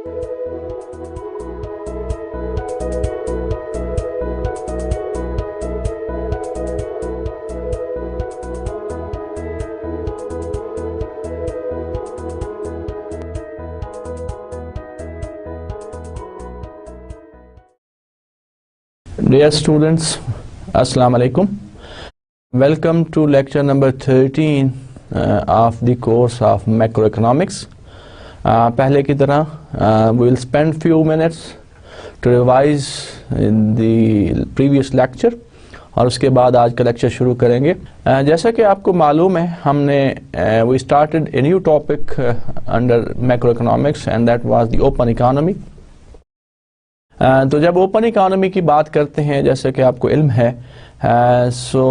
Dear students, Assalamu alaikum. Welcome to lecture number 13 of the course of macroeconomics. पहले की तरह we will spend few minutes to revise in the previous lecture और उसके बाद आज का लेक्चर शुरू करेंगे. जैसा कि आपको मालूम है, हमने we started a new topic under macroeconomics and that was the open economy. तो जब ओपन इकोनॉमी की बात करते हैं, जैसे कि आपको इल्म है, so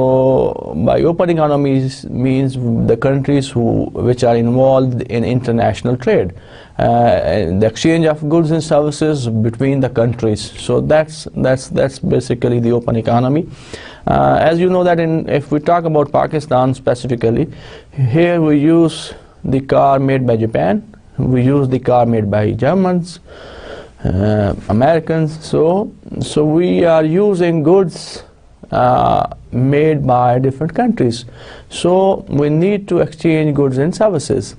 by open economy means the countries which are involved in international trade, the exchange of goods and services between the countries. So that's basically the open economy. As you know that if we talk about Pakistan specifically, here we use the car made by Japan, we use the car made by Germans, Americans, so we are using goods made by different countries, so we need to exchange goods and services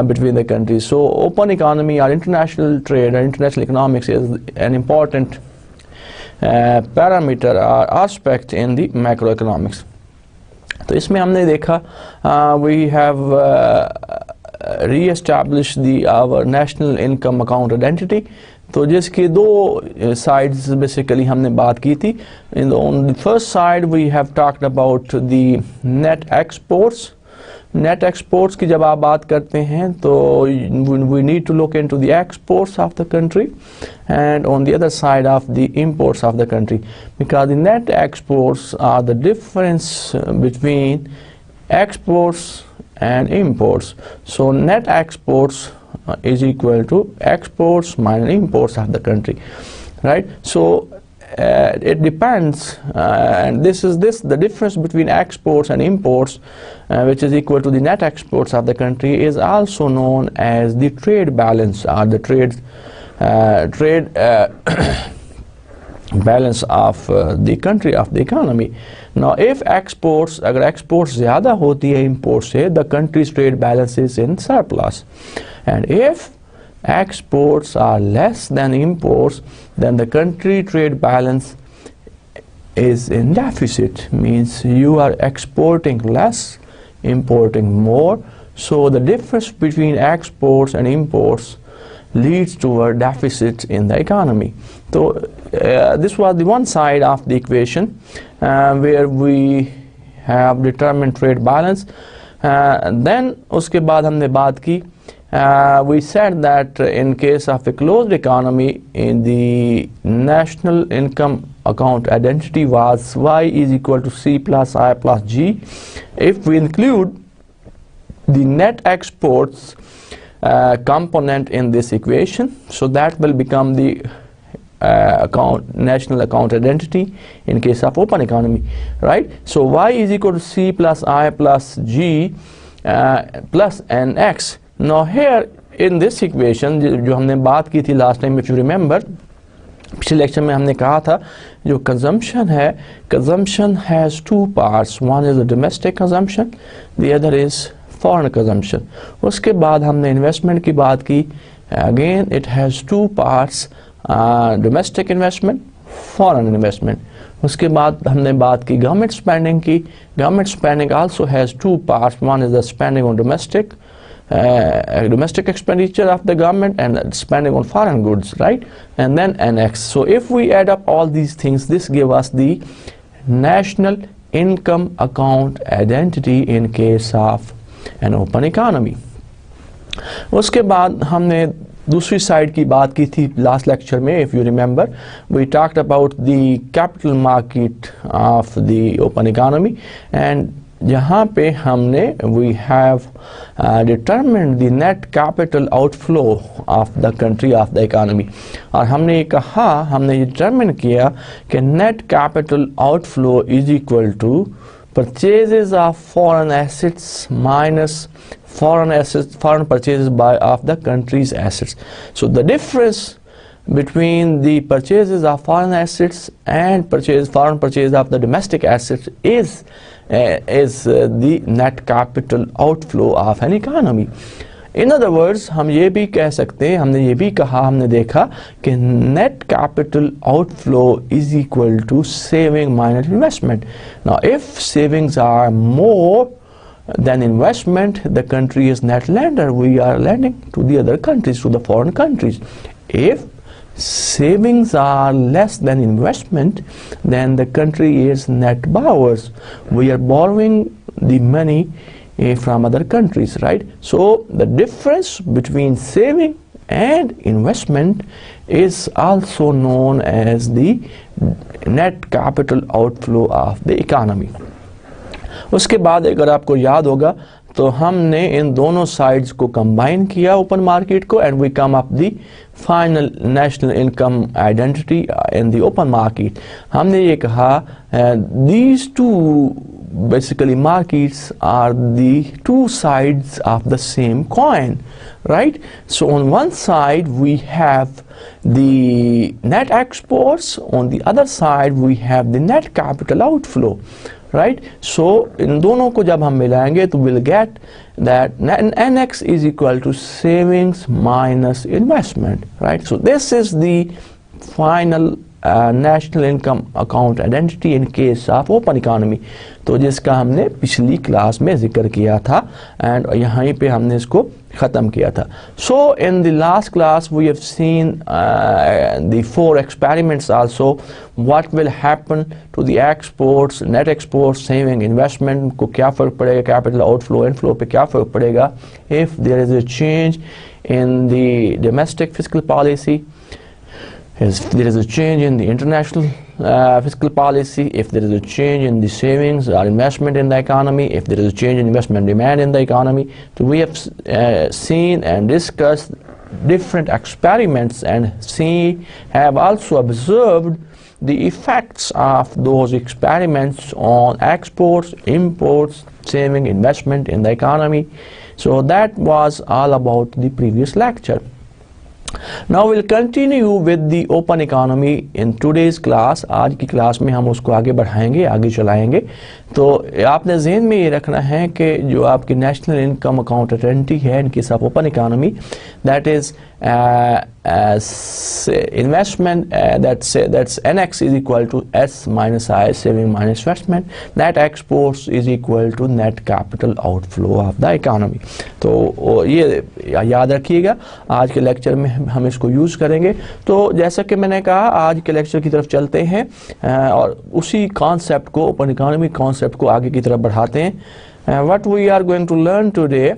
between the countries. So open economy or international trade or international economics is an important parameter or aspect in the macroeconomics. तो इसमें हमने देखा we have re-establish our national income account identity. तो जिसकी दो sides basically हमने बात की थी. On the first side we have talked about the net exports. Net exports की जब आप बात करते हैं तो we need to look into the exports of the country and on the other side of the imports of the country, because the net exports are the difference between exports and imports. So net exports is equal to exports minus imports of the country, right? So it depends, and this the difference between exports and imports, which is equal to the net exports of the country, is also known as the trade balance or the trade balance of the country, of the economy. Now if exports, अगर exports ज़्यादा होती है imports से, the country's trade balance is in surplus, and if exports are less than imports, then the country trade balance is in deficit, means you are exporting less, importing more, so the difference between exports and imports leads to a deficit in the economy. So this was the one side of the equation where we have determined trade balance. Then उसके बाद हमने बात की, we said that in case of a closed economy, in the national income account identity was y is equal to c plus I plus g. If we include the net exports component in this equation, so that will become the national account identity in case of open economy, right? So y is equal to c plus I plus g plus nx. Now here in this equation जो हमने बात की थी last time, if you remember, पिछले lecture में हमने कहा था जो consumption है, consumption has two parts. One is the domestic consumption, the other is foreign consumption. उसके बाद हमने investment की बात की. Again it has two parts, domestic investment, foreign investment. उसके बाद हमने बात की government spending की. Government spending also has two parts. One is the spending on domestic expenditure of the government and spending on foreign goods, right? And then annex. So if we add up all these things, this gives us the national income account identity in case of an open economy. उसके बाद हमने दूसरी side की बात की थी last lecture में. If you remember, we talked about the capital market of the open economy, and जहाँ पे हमने we have determined the net capital outflow of the country, of the economy. और हमने कहा, हमने determine किया कि net capital outflow is equal to purchases of foreign assets minus foreign assets, foreign purchases of the country's assets. So the difference between the purchases of foreign assets and foreign purchase of the domestic assets is the net capital outflow of an economy. In other words, हम ये भी कह सकते हैं, हमने ये भी कहा, हमने देखा कि net capital outflow is equal to saving minus investment. Now, if savings are more than investment, the country is net lender. We are lending to the other countries, to the foreign countries. If savings are less than investment, then the country is net borrowers. We are borrowing the money from other countries, right? So the difference between saving and investment is also known as the net capital outflow of the economy. उसके बाद अगर आपको याद होगा तो हमने इन दोनों sides को कंबाइन किया ओपन मार्केट को, and we come up the final national income identity in the open market. हमने ये कहा these two basically markets are the two sides of the same coin, right? So on one side we have the net exports, on the other side we have the net capital outflow, right? So in दोनों को जब हम मिलाएंगे तो we'll get that NX is equal to savings minus investment, right? So this is the final national income account identity in case of open economy, तो जिसका हमने पिछली क्लास में जिक्र किया था एंड यहीं पे हमने इसको ख़त्म किया था. So in the last class we have seen the 4 experiments also. What will happen to the exports, net exports, saving, investment को क्या फ़र्क पड़ेगा, capital outflow, inflow पे क्या फ़र्क पड़ेगा if there is a change in the domestic fiscal policy, if there is a change in the international fiscal policy, if there is a change in the savings or investment in the economy, if there is a change in investment demand in the economy. So we have seen and discussed different experiments and have also observed the effects of those experiments on exports, imports, saving, investment in the economy. So that was all about the previous lecture. Now we'll continue with the open economy in today's class. आज की class में हम उसको आगे बढ़ाएंगे, आगे चलाएंगे. तो आपने ज़हन में ये रखना है कि जो आपकी नेशनल इनकम अकाउंट आइडेंटिटी है in case of open economy, that is investment, that's NX is equal to S minus I, saving minus investment. Net exports is equal to net capital outflow of the economy. तो ये याद रखिएगा, आज के lecture में हम इसको use करेंगे. तो जैसा कि मैंने कहा आज के लेक्चर की तरफ चलते हैं और उसी कॉन्सेप्ट को, ओपन इकोनॉमी कॉन्सेप्ट को आगे की तरफ बढ़ाते हैं. What we are going to learn today,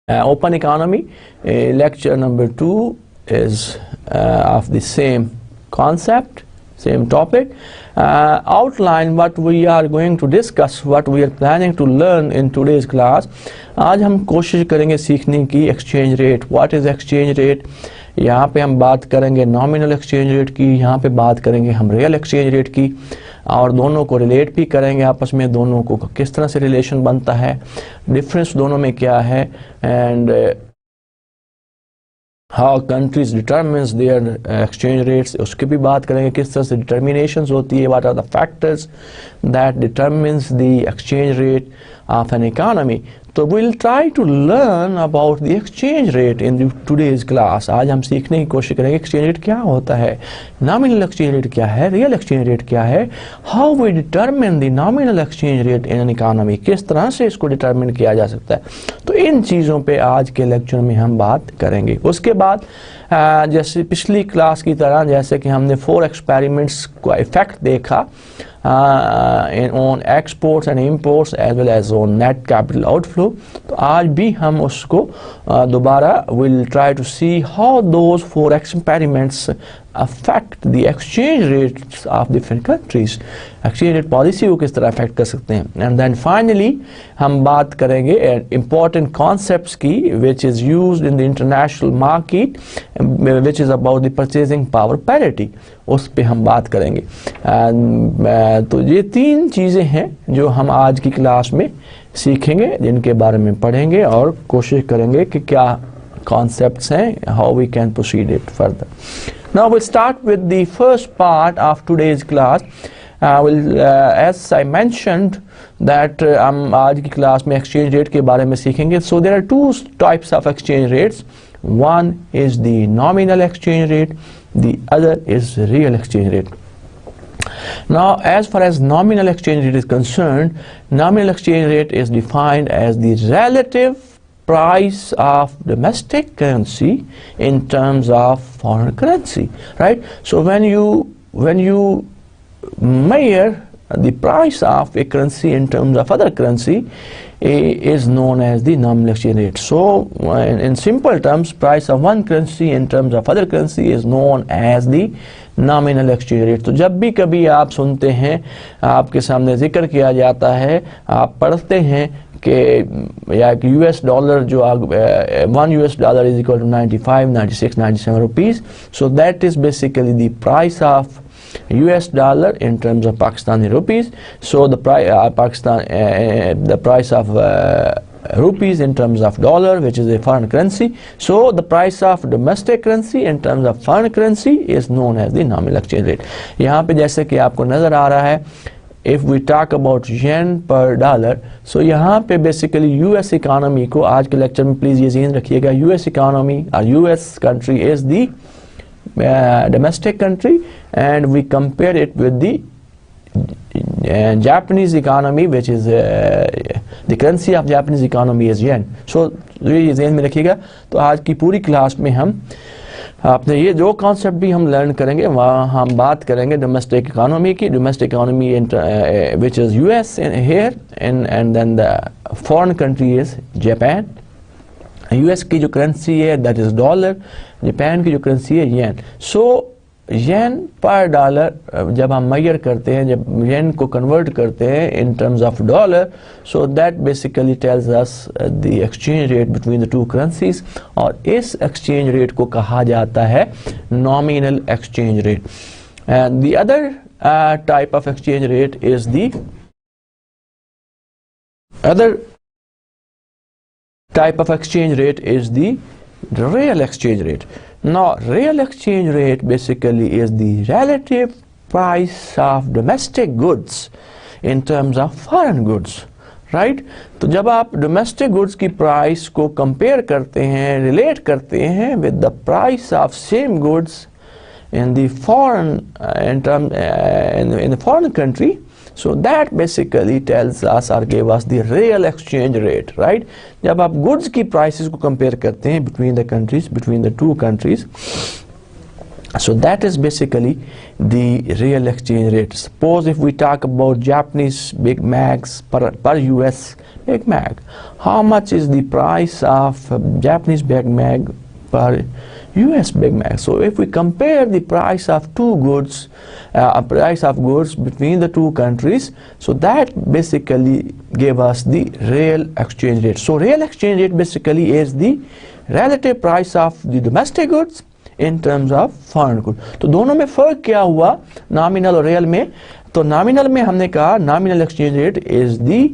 open economy, lecture number 2 is of the same concept, same topic. Outline what we are going to discuss, what we are planning to learn in today's class. आज हम कोशिश करेंगे सीखने की exchange rate. What is exchange rate? यहाँ पे हम बात करेंगे नॉमिनल एक्सचेंज रेट की, यहाँ पे बात करेंगे हम रियल एक्सचेंज रेट की, और दोनों को रिलेट भी करेंगे आपस में, दोनों को किस तरह से रिलेशन बनता है, डिफरेंस दोनों में क्या है, and how countries determines their exchange rates, उसकी भी बात करेंगे. किस तरह से डिटर्मिनेशंस होती है, what are the factors that determines the exchange rate of an economy. तो we'll try to learn about the exchange rate in today's class. आज हम सीखने की कोशिश करेंगे एक्सचेंज रेट क्या होता है, नॉमिनल एक्सचेंज रेट क्या है, रियल एक्सचेंज रेट क्या है, how we determine the nominal exchange rate in an economy, किस तरह से इसको डिटरमिन किया जा सकता है. तो इन चीज़ों पे आज के लेक्चर में हम बात करेंगे. उसके बाद जैसे पिछली क्लास की तरह, जैसे कि हमने 4 एक्सपेरिमेंट्स का इफेक्ट देखा on exports and imports as well as on net capital outflow, तो आज भी हम उसको दोबारा will try to see how those 4 experiments affect the exchange rates of different countries. exchange rate policy को किस तरह affect कर सकते हैं. And then finally हम बात करेंगे important concepts की which is used in the international market, which is about the purchasing power parity. उस पे हम बात करेंगे. तो ये 3 चीज़ें हैं जो हम आज की क्लास में सीखेंगे, जिनके बारे में पढ़ेंगे और कोशिश करेंगे कि क्या concepts हैं, how we can proceed it further. Now we'll start with the first part of today's class. As I mentioned that हम आज की क्लास में exchange rate के बारे में सीखेंगे. So there are two types of exchange rates. One is the nominal exchange rate, the other is real exchange rate. Now, as far as nominal exchange rate is concerned, nominal exchange rate is defined as the relative price of domestic currency in terms of foreign currency, right? So when you measure the price of a currency in terms of other currency, is known as the nominal exchange rate. So in simple terms, price of one currency in terms of other currency is known as the nominal exchange rate. तो जब भी कभी आप सुनते हैं, आपके सामने जिक्र किया जाता है, आप पढ़ते हैं कि या US dollar जो $1 is equal to 95, 96, 97 rupees. So that is basically the price of US dollar in terms of Pakistani rupees. So the price the price of rupees in terms of dollar, which is a foreign currency. So the price of domestic currency in terms of foreign currency is known as the nominal exchange rate. यहाँ पे जैसे कि आपको नजर आ रहा है, if we talk about yen per dollar, so यहाँ पे basically US economy को आज के लेक्चर में प्लीज ये ज़हन रखिएगा, US economy or US country is the domestic country, and we compare it with the Japanese economy, which is the currency of Japanese economy is yen. So ये ज़हन में रखिएगा. तो आज की पूरी क्लास में हम आपने ये जो कॉन्सेप्ट भी हम लर्न करेंगे, वहाँ हम बात करेंगे डोमेस्टिक इकोनॉमी की. Domestic economy which is US here, and then the foreign country is Japan. US की जो करेंसी है that is dollar, जापान की जो करेंसी है येन. सो येन पर डॉलर जब हम मेजर करते हैं, जब येन को कन्वर्ट करते हैं इन terms of dollar, so that basically tells us the exchange rate between the two currencies, और इस एक्सचेंज रेट को कहा जाता है nominal exchange rate. And the other type of exchange rate is the other type of exchange rate is the real exchange rate. Now real exchange rate basically is the relative price of domestic goods in terms of foreign goods, right? तो जब आप domestic goods की price को compare करते हैं, relate करते हैं with the price of same goods in the foreign in the foreign country, so that basically tells us or gave us the real exchange rate, right? जब आप goods की prices को compare करते हैं between the countries, between the two countries, so that is basically the real exchange rate. Suppose if we talk about Japanese Big Macs per US Big Mac, how much is the price of Japanese Big Mac per US Big Mac? So if we compare the price of two goods, price of goods between the two countries, so that basically gave us the real exchange rate. So real exchange rate basically is the relative price of the domestic goods in terms of foreign goods. तो दोनों में फर्क क्या हुआ nominal और real में? तो nominal में हमने कहा nominal exchange rate is the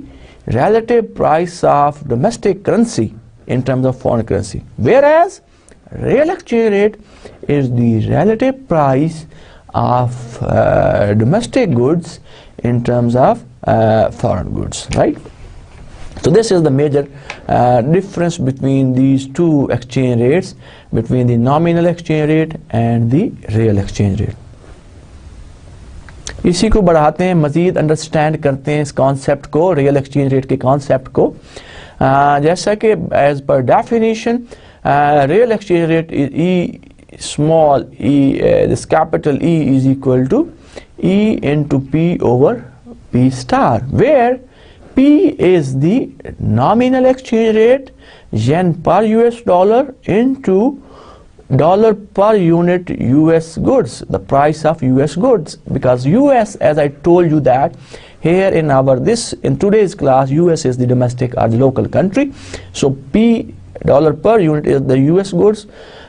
relative price of domestic currency in terms of foreign currency, whereas real exchange rate is the relative price of domestic goods in terms of foreign goods, right? So this is the major difference between these two exchange rates, between the nominal exchange rate and the real exchange rate. इसी को बढ़ाते हैं, मज़ीद understand करते हैं इस concept को, real exchange rate के कॉन्सेप्ट को. जैसा कि as per definition real exchange rate is E small e, this capital E is equal to E into P over P star, where P is the nominal exchange rate, yen per US dollar, into dollar per unit US goods, the price of US goods, because US, as I told you that here in today's class, US is the domestic or the local country. So P dollar per unit is the US goods,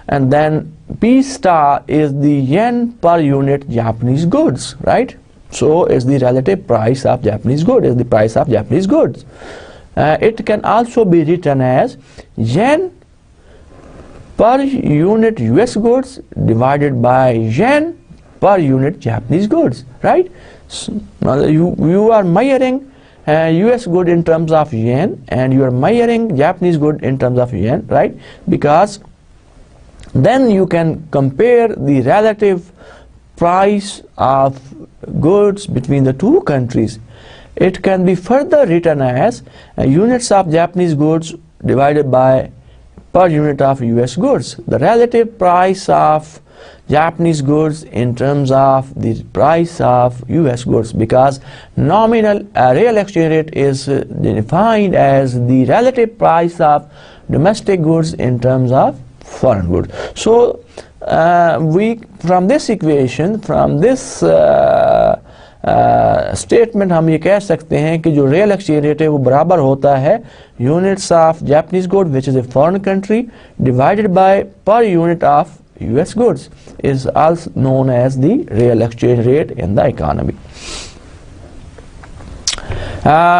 and then P star is the yen per unit Japanese goods, right? So is the relative price of Japanese good, is the price of Japanese goods. It can also be written as yen per unit US goods divided by yen per unit Japanese goods, right? So, you are measuring US good in terms of yen, and you are measuring Japanese good in terms of yen, right? Because then you can compare the relative price of goods between the two countries. It can be further written as units of Japanese goods divided by per unit of US goods. The relative price of Japanese goods in terms of the price of US goods, because nominal real exchange rate is defined as the relative price of domestic goods in terms of foreign goods. So we from this equation, from this statement हम ये कह सकते हैं कि जो real exchange rate है वो बराबर होता है units of Japanese good which is a foreign country divided by per unit of US goods is also known as the real exchange rate in the economy.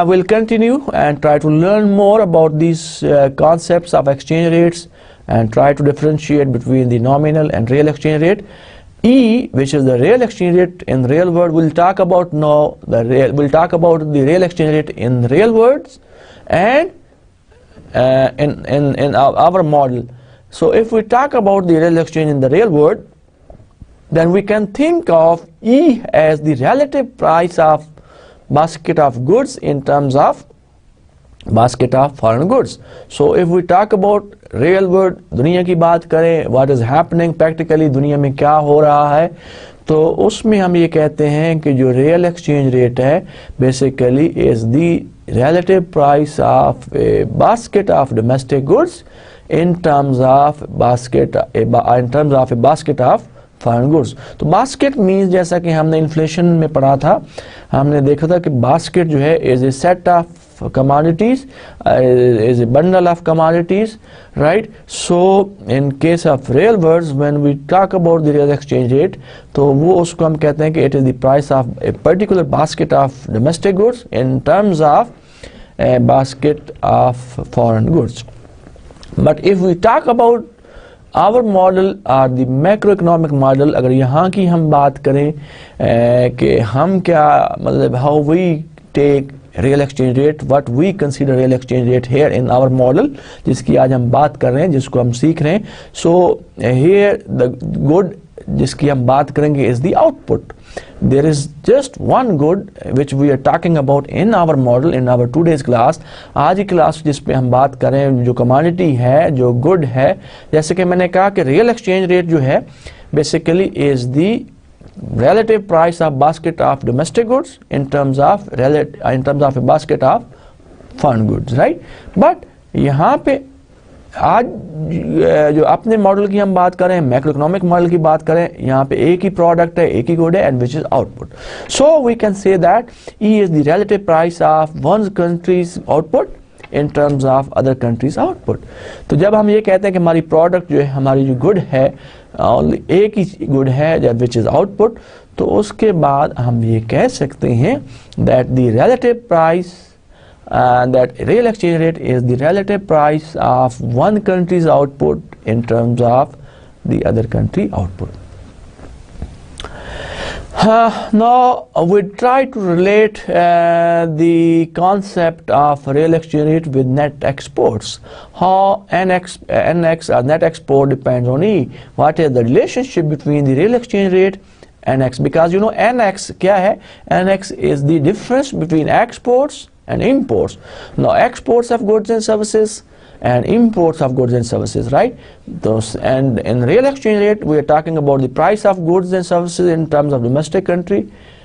We'll continue and try to learn more about these concepts of exchange rates and try to differentiate between the nominal and real exchange rate. E, which is the real exchange rate in real world, we'll talk about now. We'll talk about the real exchange rate in real words and in our model. So if we talk about the real exchange in the real world, then we can think of E as the relative price of basket of goods in terms of basket of foreign goods. So if we talk about real world, दुनिया की बात करें, what is happening practically, दुनिया में क्या हो रहा है, तो उसमें हम ये कहते हैं कि जो real exchange rate है basically is the relative price of a basket of domestic goods in terms of a basket of foreign goods. तो basket means, जैसा कि हमने inflation में पढ़ा था, हमने देखा था कि basket जो है is a set of commodities, is a bundle of commodities, right? So in case of real words, when we talk about the real exchange rate, तो वो उसको हम कहते हैं कि it is the price of a particular basket of domestic goods in terms of a basket of foreign goods. But if we talk about our model or the macroeconomic model, अगर यहाँ की हम बात करें कि हम क्या मतलब how we take real exchange rate, what we consider real exchange rate here in our model, जिसकी आज हम बात कर रहे हैं, जिसको हम सीख रहे हैं. So here the good जिसकी हम बात करेंगे is the output. There is just one good which we are talking about in our model in our today's class. आज की क्लास जिस पे हम बात कर रहे हैं, जो commodity है, जो good है, जैसे कि मैंने कहा कि real exchange rate जो है basically is the relative price of basket of domestic goods in terms of a basket of foreign goods, right? But यहाँ पे आज जो अपने मॉडल की हम बात करें, मैक्रो इकोनॉमिक मॉडल की बात करें, यहाँ पे एक ही प्रोडक्ट है, एक ही गुड है, and which is output. So we can say that E is the relative price of one country's output in terms of other country's output. तो जब हम ये कहते हैं कि हमारी प्रोडक्ट जो है, हमारी जो गुड है, एक ही गुड है जब विच इज आउटपुट, तो उसके बाद हम ये कह सकते हैं that the relative price that real exchange rate is the relative price of one country's output in terms of the other country output. Now we try to relate the concept of real exchange rate with net exports. How NX or net export depends on E. What is the relationship between the real exchange rate and NX? Because you know NX क्या है? NX is the difference between exports and imports. Now exports of goods and services and imports of goods and services, right? Those, and in real exchange rate we are talking about the price of goods and services in terms of domestic country,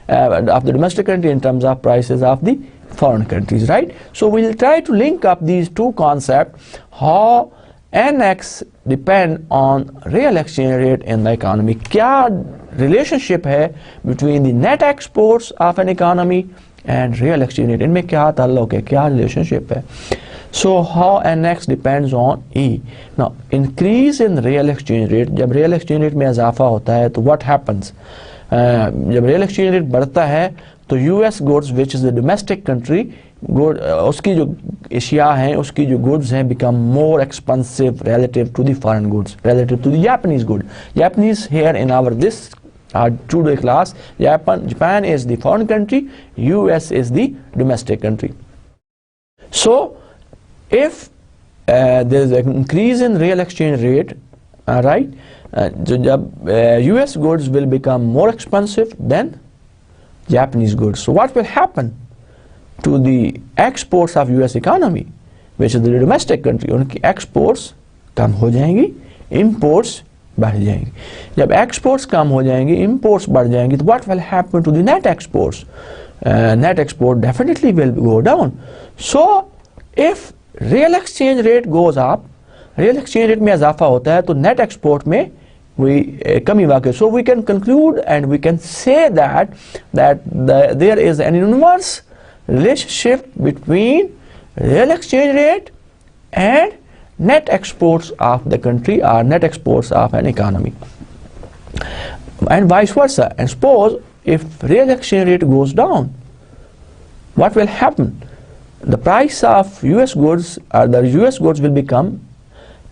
in terms of prices of the foreign countries, right? So we'll try to link up these two concepts, how NX depend on real exchange rate in the economy. क्या relationship है between the net exports of an economy and real exchange rate, इनमें क्या ताल्लुक है, क्या relationship है? So how NX depends on E. Now increase in real exchange rate, जब real exchange rate में इजाफा होता है तो what happens? जब real exchange rate बढ़ता है तो US goods which is the domestic country good उसकी जो एशिया हैं, उसकी जो गुड्स हैं become more expensive relative to the foreign goods, relative to the Japanese good. Japanese here in our this today class, Japan is the foreign country, US is the domestic country. So if there is an increase in real exchange rate, right, US goods will become more expensive than Japanese goods. So what will happen to the exports of US economy, which is the domestic country? उनकी exports कम हो जाएंगी, imports बढ़ जाएंगी. जब exports कम हो जाएंगी, imports बढ़ जाएंगी, तो what will happen to the net exports? Net export definitely will go down. So if real exchange rate goes up, real exchange rate में इजाफा होता है, तो net export में कमी वाक़ई. So we can conclude and we can say that there is an inverse relationship between real exchange rate and net exports of the country or net exports of an economy, and vice versa. And suppose if real exchange rate goes down, what will happen? The price of US goods or the US goods will become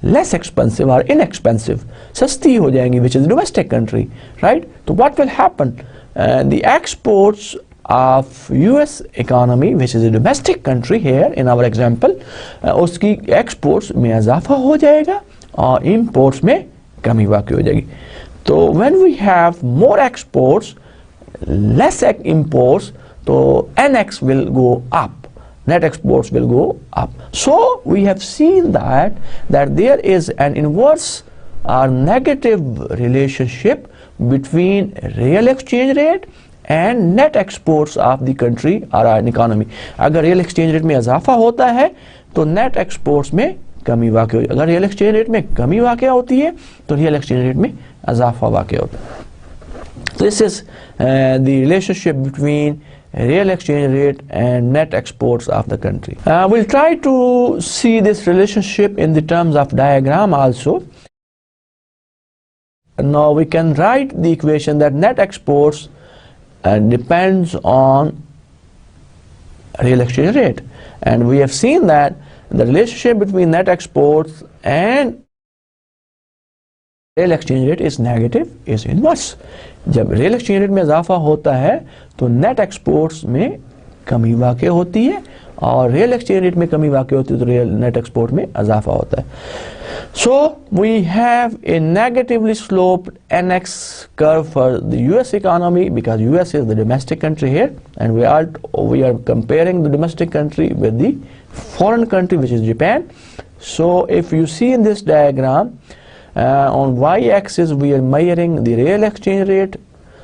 less expensive or inexpensive, सस्ती हो जाएंगी, which is domestic country, right? So what will happen? The exports of US economy, which is a domestic country here in our example, उसकी exports में इजाफा हो जाएगा और imports में कमी वाक़ई हो जाएगी. तो when we have more exports, less imports, तो NX will go up. Net exports will go up. So we have seen that there is an inverse or negative relationship between real exchange rate and net exports of the country or an economy. अगर real exchange rate में इजाफा होता है तो net exports में कमी वाक़ई होती है. अगर real exchange rate में कमी वाक़ई होती है तो real exchange rate में इजाफा वाक़ई होता है. This is the relationship between real exchange rate and net exports of the country. We'll try to see this relationship in the terms of diagram also. Now we can write the equation that net exports depends on real exchange rate, and we have seen that the relationship between net exports and real exchange rate is negative, is inverse. जब real exchange rate में इजाफा होता है तो net exports में कमी वाक़ई होती है और real exchange rate में कमी वाक़ई होती है तो real net export में इजाफा होता है. So we have a negatively sloped NX curve for the US economy because US is the domestic country here, and we are comparing the domestic country with the foreign country, which is Japan. So if you see in this diagram, on y-axis we are measuring the real exchange rate,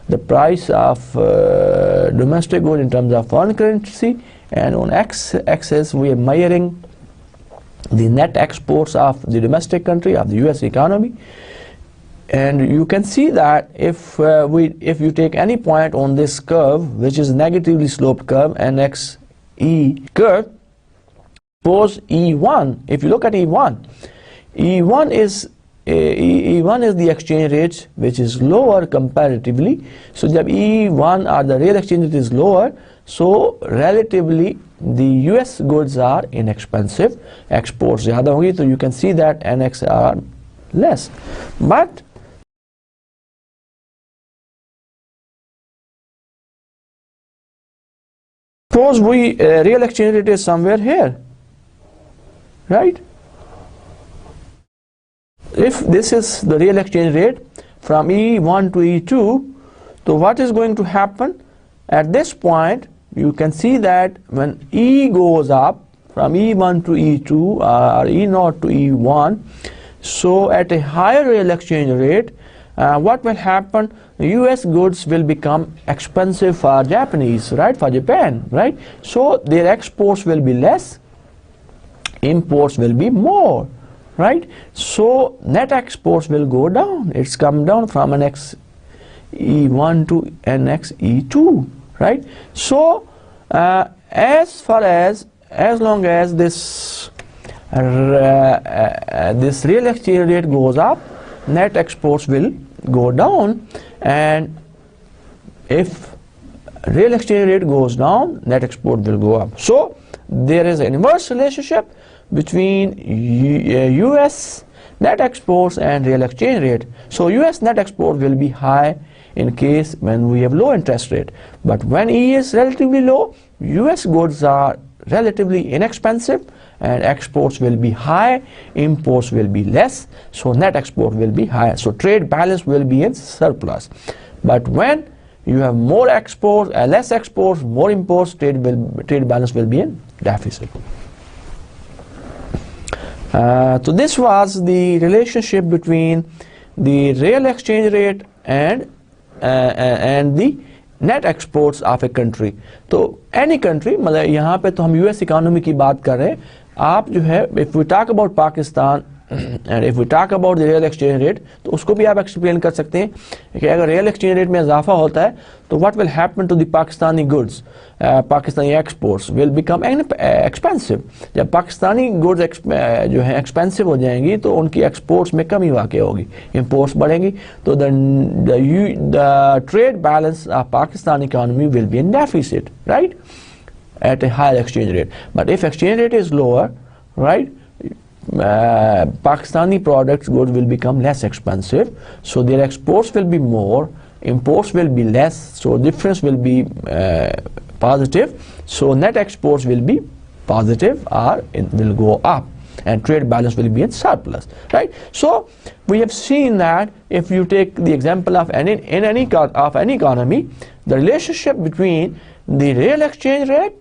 the price of domestic good in terms of foreign currency, and on x-axis we are measuring the net exports of the domestic country, of the US economy. And you can see that if you take any point on this curve, which is negatively sloped curve, NXE curve, suppose E1, if you look at E1 is the exchange rate which is lower comparatively. So जब E1 or the real exchange rate is lower, so relatively the US goods are inexpensive, exports ज़्यादा होंगी, so you can see that NX are less. But suppose real exchange rate is somewhere here, right? If this is the real exchange rate from E1 to E2, so what is going to happen? At this point, you can see that when E goes up from E1 to E2 or E0 to E1, so at a higher real exchange rate, what will happen? US goods will become expensive for Japanese, right? For Japan, right? So their exports will be less, imports will be more. Right? So net exports will go down. It's come down from NX E1 to NX E2. Right? So as long as this real exchange rate goes up, net exports will go down, and if real exchange rate goes down, net export will go up. So there is an inverse relationship between US net exports and real exchange rate. So US net export will be high in case when we have low interest rate, but when E is relatively low, US goods are relatively inexpensive and exports will be high, imports will be less, so net export will be higher, so trade balance will be in surplus. But when you have more exports, less exports, more imports, trade balance will be in deficit. So this was the relationship between the real exchange rate and the net exports of a country. तो any country, मतलब यहाँ पे तो हम US economy की बात कर रहे हैं, आप जो है if we talk about Pakistan and if we talk about the real exchange rate, तो उसको भी आप एक्सप्लेन कर सकते हैं कि अगर रियल एक्सचेंज रेट में इजाफा होता है तो what will happen to the Pakistani goods, Pakistani exports will become expensive. जब पाकिस्तानी गुड्स जो है एक्सपेंसिव हो जाएंगी तो उनकी एक्सपोर्ट्स में कमी वाक़ होगी, इंपोर्ट्स बढ़ेंगी, तो the trade balance of Pakistan economy will be in deficit, right, at a higher exchange rate. But if exchange rate is lower, right, Pakistani products goods will become less expensive, so their exports will be more, imports will be less, so difference will be positive, so net exports will be positive or it will go up and trade balance will be in surplus, right? So we have seen that if you take the example of any economy, the relationship between the real exchange rate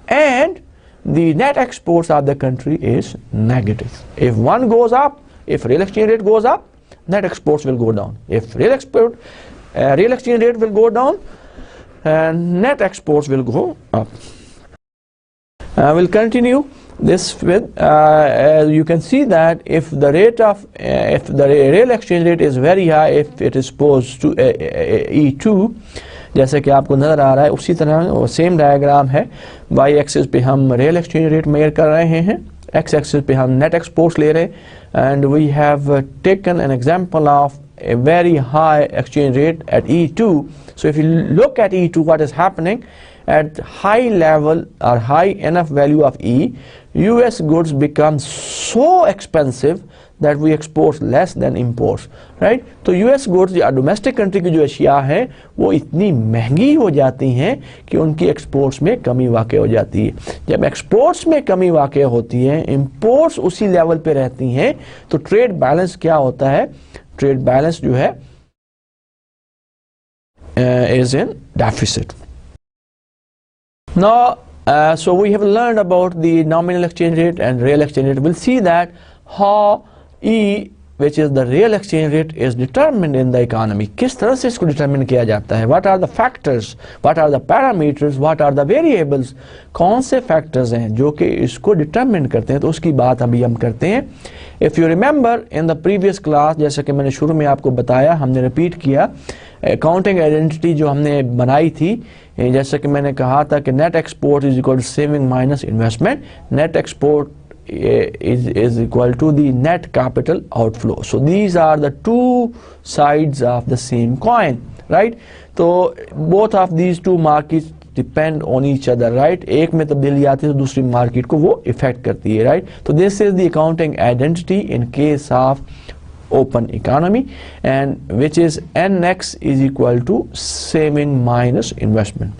and the net exports of the country is negative. If one goes up, if real exchange rate goes up, net exports will go down. If real exchange rate will go down, net exports will go up. We'll continue this with, you can see that if the rate of, if the real exchange rate is very high, if it is posed to E2, जैसे कि आपको नज़र आ रहा है, उसी तरह same diagram है, Y axis पे हम रियल एक्सचेंज रेट मेजर कर रहे हैं, एक्स एक्सिस पे हम नेट एक्सपोर्ट्स ले रहे हैं, and we have taken an example of a very high exchange rate at E2. So if you look at E2, what is happening at high level or high enough value of E, US goods become so expensive that we export less than imports, right? तो US goods या domestic country की जो अशिया हैं वो इतनी महंगी हो जाती हैं कि उनकी exports में कमी वाक़ई हो जाती है. जब exports में कमी वाक़ई होती है, imports उसी level पे रहती हैं, तो trade balance क्या होता है? Trade balance जो है is in deficit. Now, so we have learned about the nominal exchange rate and real exchange rate. We'll see that how E, which is the real exchange rate, is determined in the economy. किस तरह से इसको determine किया जाता है? What are the factors? What are the parameters? What are the variables? कौन से factors हैं जो कि इसको determine करते हैं? तो उसकी बात अभी हम करते हैं. If you remember in the previous class, जैसा कि मैंने शुरू में आपको बताया, हमने repeat किया, accounting identity जो हमने बनाई थी, जैसा कि मैंने कहा था कि net export is equal to saving minus investment. Net export is equal to the net capital outflow. So these are the two sides of the same coin, right? So both of these two markets depend on each other, right? एक में तब्दीली आती है तो दूसरी market को वो effect करती है, right? So this is the accounting identity in case of open economy, and which is NX is equal to saving minus investment.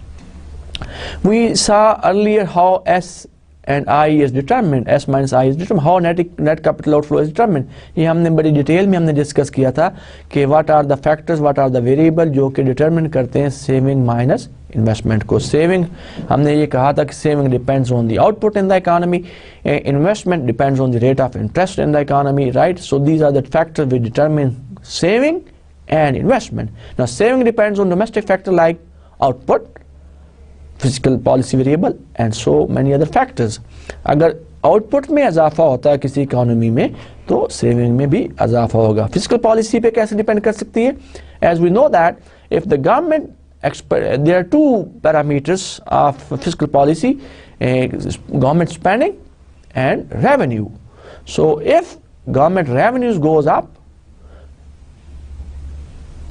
We saw earlier how S and I is determined, S minus I is determined, how net capital outflow is determined. ये हमने बड़ी detail में हमने discuss किया था कि what are the factors, what are the variable जो कि determine करते हैं saving minus investment को. Saving हमने ये कहा था कि saving depends on the output in the economy, investment depends on the rate of interest in the economy, right? So these are the factors which determine saving and investment. Now saving depends on domestic factor like output, physical policy variable and so many other factors. अगर output में इजाफा होता है किसी economy में तो saving में भी इजाफा होगा. फिजिकल पॉलिसी पे कैसे डिपेंड कर सकती है? As we know that if the government there are two parameters of fiscal policy, government spending and revenue. So if government revenues goes up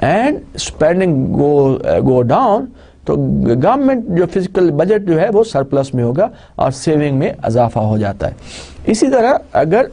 and spending go down, तो government जो fiscal budget जो है वो surplus में होगा और saving में इजाफा हो जाता है। इसी तरह अगर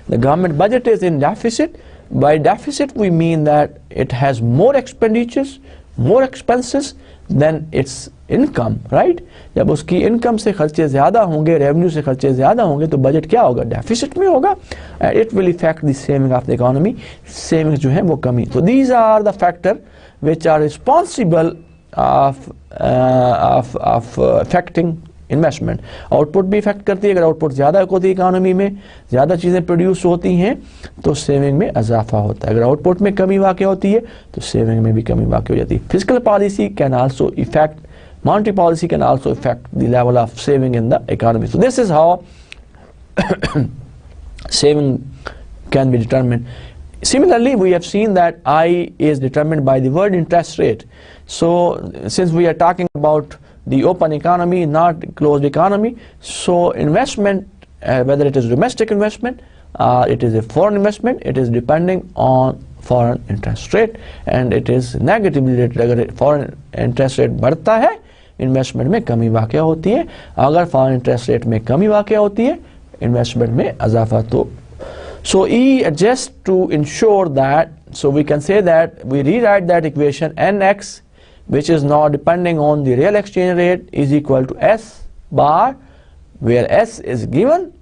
the government budget is in deficit, by deficit we mean that it has more expenditures, more expenses than its income, right? जब उसकी इनकम से खर्चे ज़्यादा होंगे, रेवेन्यू से खर्चे ज़्यादा होंगे, तो बजट क्या होगा? डेफिसिट में होगा। And it will effect the saving of the economy, savings जो है वो कमी। तो these are the factor which are responsible of affecting investment. Output भी इफेक्ट करती है, अगर आउटपुट ज़्यादा होती है इकोनॉमी में, ज़्यादा चीज़ें प्रोड्यूस होती हैं तो सेविंग में इजाफा होता है। अगर आउटपुट में कमी वाक़ होती है तो सेविंग में भी कमी वाक़ हो जाती है। Physical policy can also effect, monetary policy can also affect the level of saving in the economy. So this is how saving can be determined. Similarly, we have seen that I is determined by the word interest rate. So since we are talking about the open economy, not closed economy, so investment, whether it is domestic investment or it is a foreign investment, it is depending on foreign interest rate, and it is negatively rated. अगर foreign interest rate बढ़ता है, investment में कमी वाक़ होती है, अगर foreign interest rate में कमी वाक़ होती है, इन्वेस्टमेंट में इजाफा। तो so E adjusts to ensure that, so we can say that we rewrite that equation nx, which is now depending on the real exchange rate, is equal to S bar, where S is given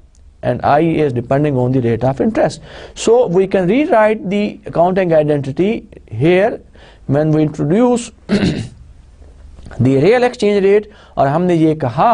and I is depending on the rate of interest. So we can rewrite the accounting identity here when we introduce the real exchange rate, और हमने ये कहा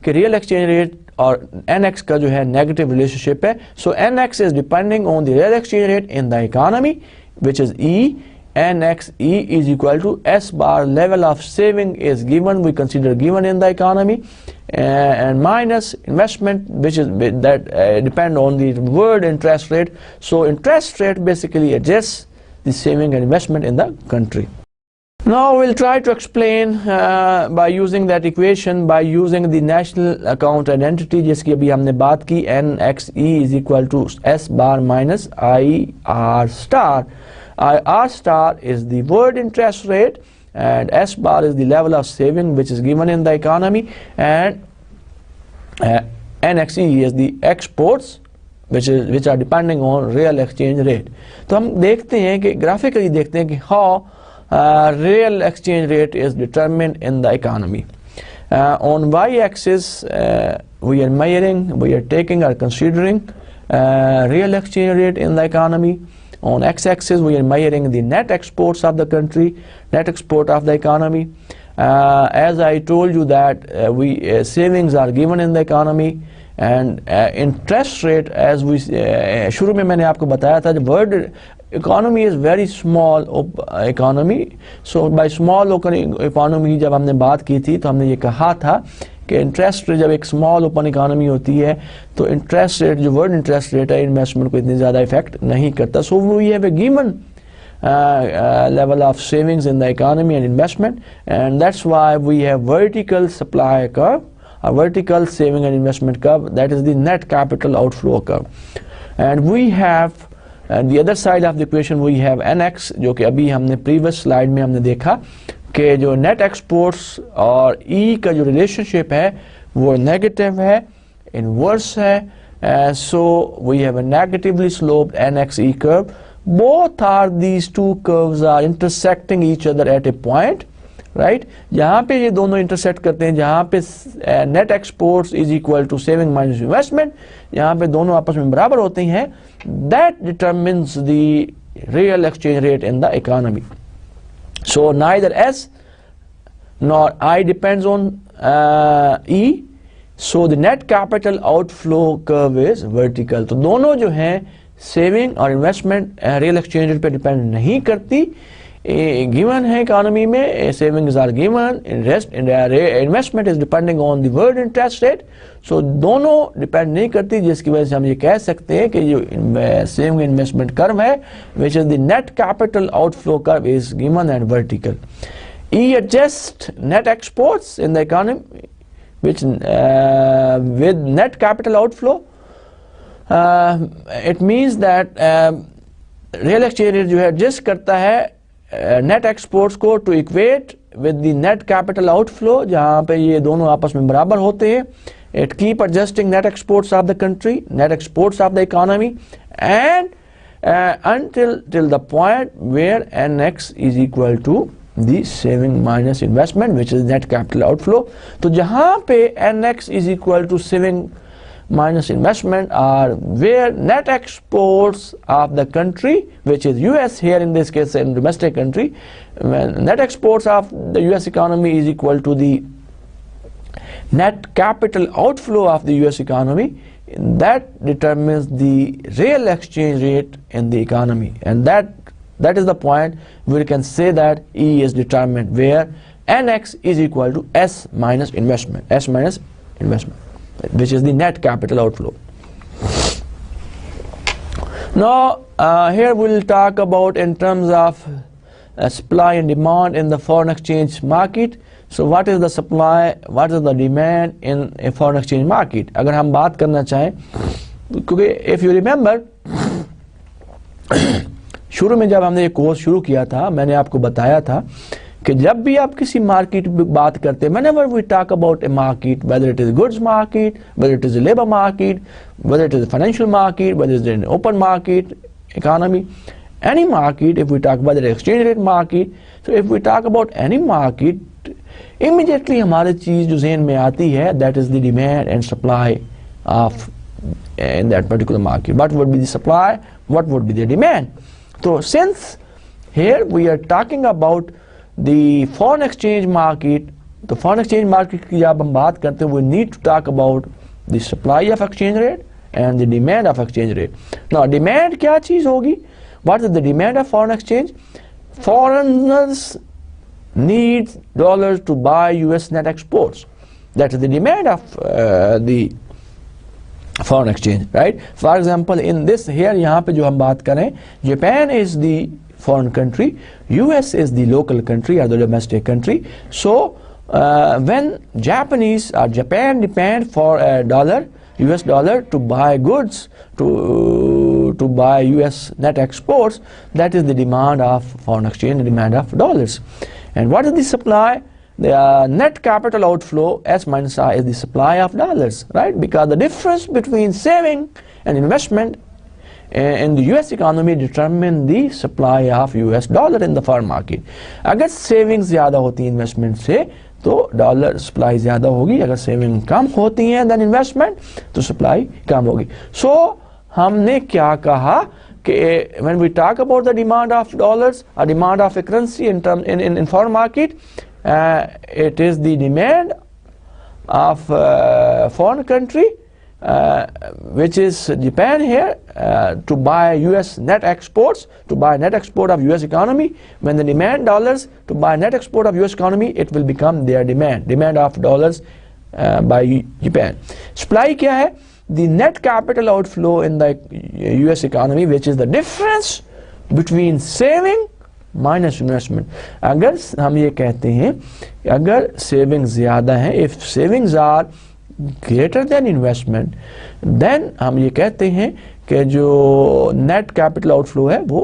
कि real exchange rate और nx का जो है negative relationship है. So nx is depending on the real exchange rate in the economy, which is E. nx E is equal to S bar, level of saving is given, we consider given in the economy, and minus investment, which is that depend on the word interest rate. So interest rate basically adjusts the saving and investment in the country. Now we'll try to explain by using that equation, by using the national account identity जिसकी अभी हमने बात की, nxe is equal to S bar minus IR star. IR star is the word interest rate and S bar is the level of saving which is given in the economy, and nxe is the exports which are depending on real exchange rate. तो हम देखते हैं कि graphically देखते हैं कि how real exchange rate is determined in the economy. On y-axis we are measuring, we are taking or considering real exchange rate in the economy. On x-axis we are measuring the net exports of the country, net export of the economy. As I told you that savings are given in the economy, and interest rate, as we शुरू में मैंने आपको बताया था, word economy is very small economy. So by small economy जब हमने बात की थी तो हमने ये कहा था कि इंटरेस्ट रेट जब एक स्मॉल ओपन इकोनॉमी होती है तो इंटरेस्ट रेट, जो वर्ड इंटरेस्ट रेट है, इन्वेस्टमेंट को इतनी ज़्यादा इफेक्ट नहीं करता. So we have a given level of savings in the economy and investment, and that's why we have vertical supply curve, a vertical saving and investment curve, that is the net capital outflow curve. And we have the other side of the equation, we have nx, जो कि अभी हमने previous slide में हमने देखा कि जो net exports और E का जो relationship है वो negative है, inverse है. So we have a negatively sloped nxe curve. Both are, these two curves are intersecting each other at a point, right? जहाँ पे ये दोनों intersect करते हैं, जहाँ पे net exports is equal to saving minus investment, यहाँ पे दोनों आपस में बराबर होते हैं, that determines the real exchange rate in the economy. So neither S nor I depends on E. So the net capital outflow curve is vertical. तो दोनों जो हैं सेविंग और इन्वेस्टमेंट रियल एक्सचेंज रेट पे डिपेंड नहीं करती, given है economy में, savings are given, investment is depending on the world interest rate. So दोनों डिपेंड नहीं करती, जिसकी वजह से हम ये कह सकते हैं कि जो सेविंग इन्वेस्टमेंट कर्व है, which is the net capital outflow curve, is given and vertical. E adjust net exports in the economy which with net capital outflow. It means that real exchange rate जो है adjust करता है net exports को to equate with the net capital outflow, जहाँ पे ये दोनों आपस में बराबर होते हैं, it keep adjusting net exports of the country, net exports of the economy, and until till the point where NX is equal to the saving minus investment, which is net capital outflow. तो जहाँ पे NX is equal to saving minus investment are where net exports of the country, which is US here in this case, in domestic country, when net exports of the US economy is equal to the net capital outflow of the US economy, that determines the real exchange rate in the economy, and that is the point where you can say that E is determined, where NX is equal to S minus investment, which is the net capital outflow. Now here we will talk about in terms of supply and demand in the foreign exchange market. So what is the supply, what is the demand in a foreign exchange market? अगर हम बात करना चाहें, क्योंकि if you remember शुरू में जब हमने ये कोर्स शुरू किया था, मैंने आपको बताया था कि जब भी आप किसी मार्केट की बात करते हैं, whenever we talk about a market, whether it is goods market, whether it is a labor market, whether it is a financial market, whether it is an open market economy, any market, if we talk about the exchange rate market, so if we talk about any market, immediately हमारे चीज़ जो ज़हन में आती है, that is the demand and supply of in that particular market. What would be the supply? What would be the demand? So since here we are talking about the foreign exchange market, the foreign exchange market की जब हम बात करते हैं, we need to talk about the supply of exchange rate and the demand of exchange rate. Now demand क्या चीज़ होगी? What is the demand of foreign exchange? Foreigners need dollars to buy US net exports. That is the demand of the foreign exchange, right? For example, in this here, यहाँ पे जो हम बात करें, Japan is the foreign country, US is the local country or the domestic country. So when Japanese or Japan depend for a dollar, US dollar to buy goods, to buy US net exports, that is the demand of foreign exchange, the demand of dollars. And what is the supply? The net capital outflow, S minus I, is the supply of dollars, right? Because the difference between saving and investment in the US economy determine the supply of US dollar in the foreign market. अगर savings ज़्यादा होती है investment से, तो dollar supply ज़्यादा होगी. अगर saving कम होती है than investment, तो supply कम होगी. So हमने क्या कहा कि when we talk about the demand of dollars or demand of a currency in foreign market, it is the demand of foreign country, which is Japan here, to buy US net exports, to buy net export of US economy. When the demand dollars to buy net export of US economy, it will become their demand of dollars by Japan. Supply क्या है? The net capital outflow in the US economy, which is the difference between saving minus investment. अगर हम ये कहते हैं अगर savings ज़्यादा हैं, if savings are greater than investment, then हम ये कहते हैं कि जो नेट कैपिटल आउटफ्लो है वो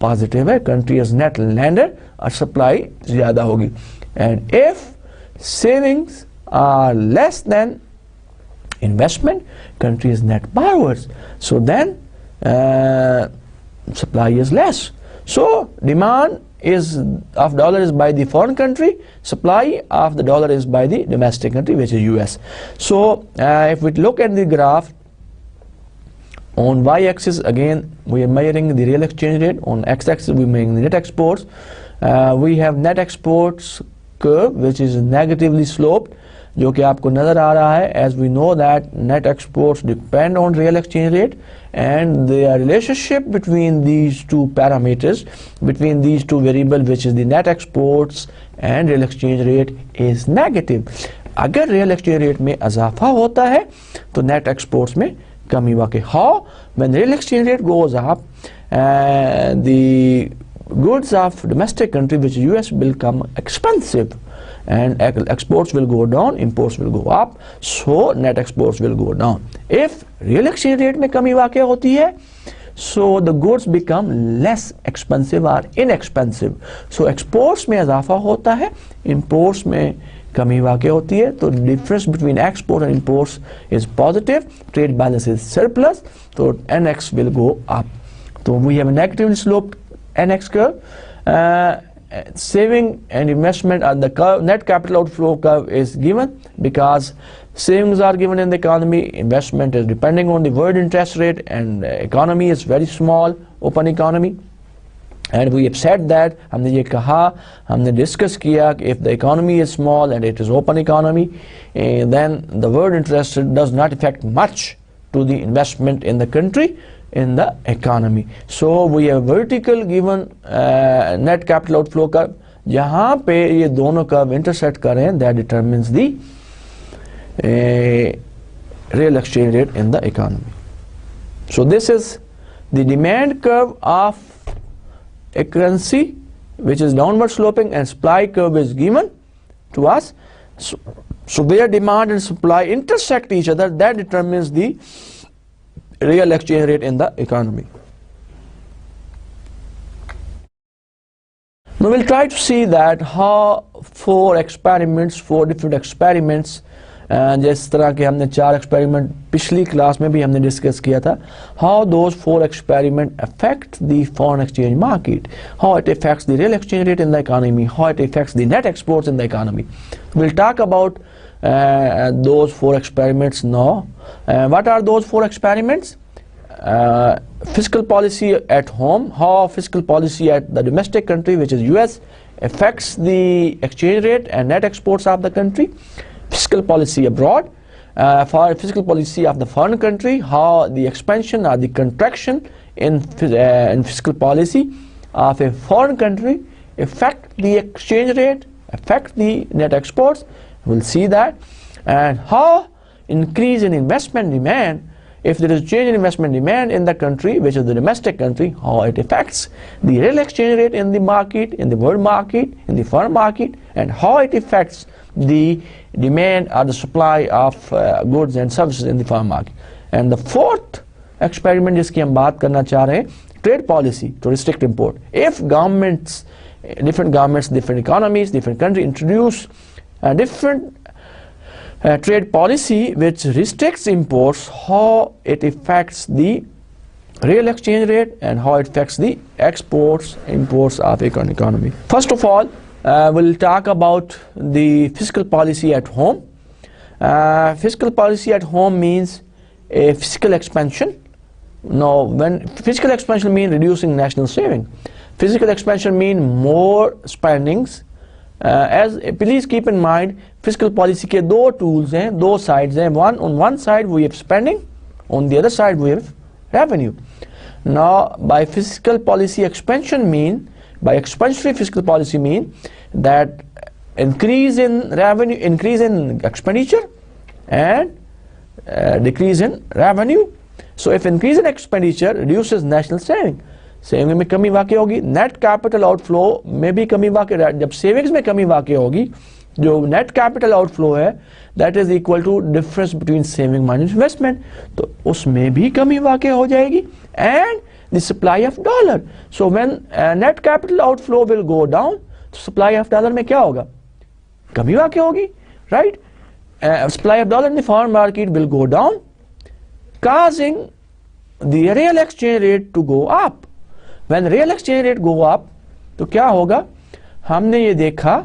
पॉजिटिव है, कंट्री इज नेट लैंडर और सप्लाई ज़्यादा होगी. And if savings are less than investment, country is net borrowers, so then supply is less. So demand is of dollar is by the foreign country, supply of the dollar is by the domestic country, which is US. So if we look at the graph, on y-axis again we are measuring the real exchange rate, on x-axis we are measuring the net exports. We have net exports curve which is negatively sloped, जो कि आपको नज़र आ रहा है. As we know that net exports depend on real exchange rate, and the relationship between these two parameters, between these two variables, which is the net exports and real exchange rate, is negative. अगर real exchange rate में इजाफा होता है तो net exports में कमी वाक़ई. How? When real exchange rate goes up, the goods of domestic country, which is US, will become expensive, and exports will go down, imports will go up, so net exports will go down. If real exchange rate में कमी वाक़ई होती है so the goods become less expensive or inexpensive. So exports में इजाफा होता है, imports में कमी वाक़ होती है. तो difference between export and imports is positive, trade balance is surplus, so NX will go up. So we have a negatively sloped NX curve. Saving and investment at the curve, net capital outflow curve is given because savings are given in the economy, investment is depending on the world interest rate, and economy is very small, open economy. And we have said that, हमने ये कहा, हमने discuss किया, if the economy is small and it is open economy, then the world interest rate does not affect much to the investment in the country, in the economy. So we have vertical given net capital outflow curve. जहाँ पे ये दोनों curve intersect करें, that determines the real exchange rate in the economy. So this is the demand curve of a currency which is downward sloping, and supply curve is given to us. So where demand and supply intersect each other, that determines the real exchange rate in the economy. Now we'll try to see that how four different experiments, जिस तरह के हमने 4 experiment पिछली class में भी हमने discuss किया था, how those 4 experiments affect the foreign exchange market, how it affects the real exchange rate in the economy, how it affects the net exports in the economy. We'll talk about those 4 experiments now. What are those 4 experiments? Fiscal policy at home, how fiscal policy at the domestic country, which is US, affects the exchange rate and net exports of the country. Fiscal policy abroad, for fiscal policy of the foreign country, how the expansion or the contraction in fiscal policy of a foreign country affect the exchange rate, affect the net exports. We'll see that. And how increase in investment demand, if there is change in investment demand in the country, which is the domestic country, how it affects the real exchange rate in the market, in the world market, in the foreign market, and how it affects the demand or the supply of goods and services in the foreign market. And the 4th experiment जिसकी हम बात करना चाह रहे हैं, trade policy to restrict import. If governments, different economies, different countries introduce different trade policy which restricts imports, how it affects the real exchange rate and how it affects the exports, imports of an economy. First of all, we'll talk about the fiscal policy at home. Fiscal policy at home means a fiscal expansion. Now, when fiscal expansion means reducing national saving, fiscal expansion means more spendings. As please keep in mind, fiscal policy के 2 tools हैं, 2 sides हैं. On one side we have spending, on the other side we have revenue. Now, by fiscal policy expansion mean, by expansionary fiscal policy mean that increase in revenue, increase in expenditure, and decrease in revenue. So if increase in expenditure reduces national saving, saving में कमी वाक़ होगी, net capital outflow में भी कमी वाक़, जब savings में कमी वाक़ होगी, जो नेट कैपिटल आउटफ्लो है that is equal to difference between saving minus investment, तो उसमें भी कमी वाक़ हो जाएगी. And the supply of dollar, so when net capital outflow will go down, तो सप्लाई ऑफ डॉलर में क्या होगा, कमी वाक़ होगी, right. Supply of dollar in the foreign market will go down, causing the real exchange rate to go up. When real exchange rate go up, तो क्या होगा, हमने ये देखा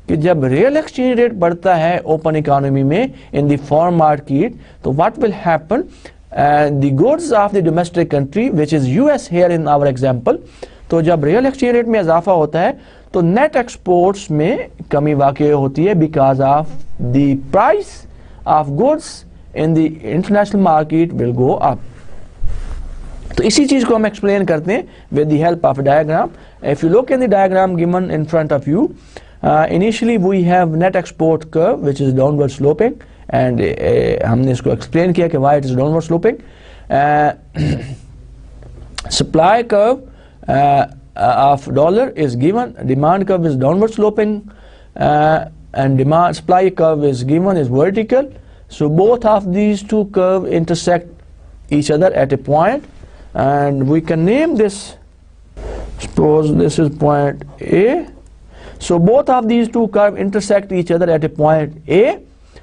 कि जब real exchange rate बढ़ता है open economy में in the foreign market, तो what will happen, the goods of the domestic country which is US here in our example, तो जब real exchange rate में इजाफा होता है तो net exports में कमी वाक़ होती है because of the price of goods in the international market will go up. तो इसी चीज को हम एक्सप्लेन करते हैं with the help of a diagram. If you look in the diagram given in front of you, initially we have net export curve which is downward sloping, and हमने इसको explain किया कि why it is downward sloping. Supply curve of dollar is given, demand curve is downward sloping, and demand supply curve is given is vertical. So both of these two curves intersect each other at a point. and we can name this, suppose this is point A. So both of these two curves intersect each other at a point A.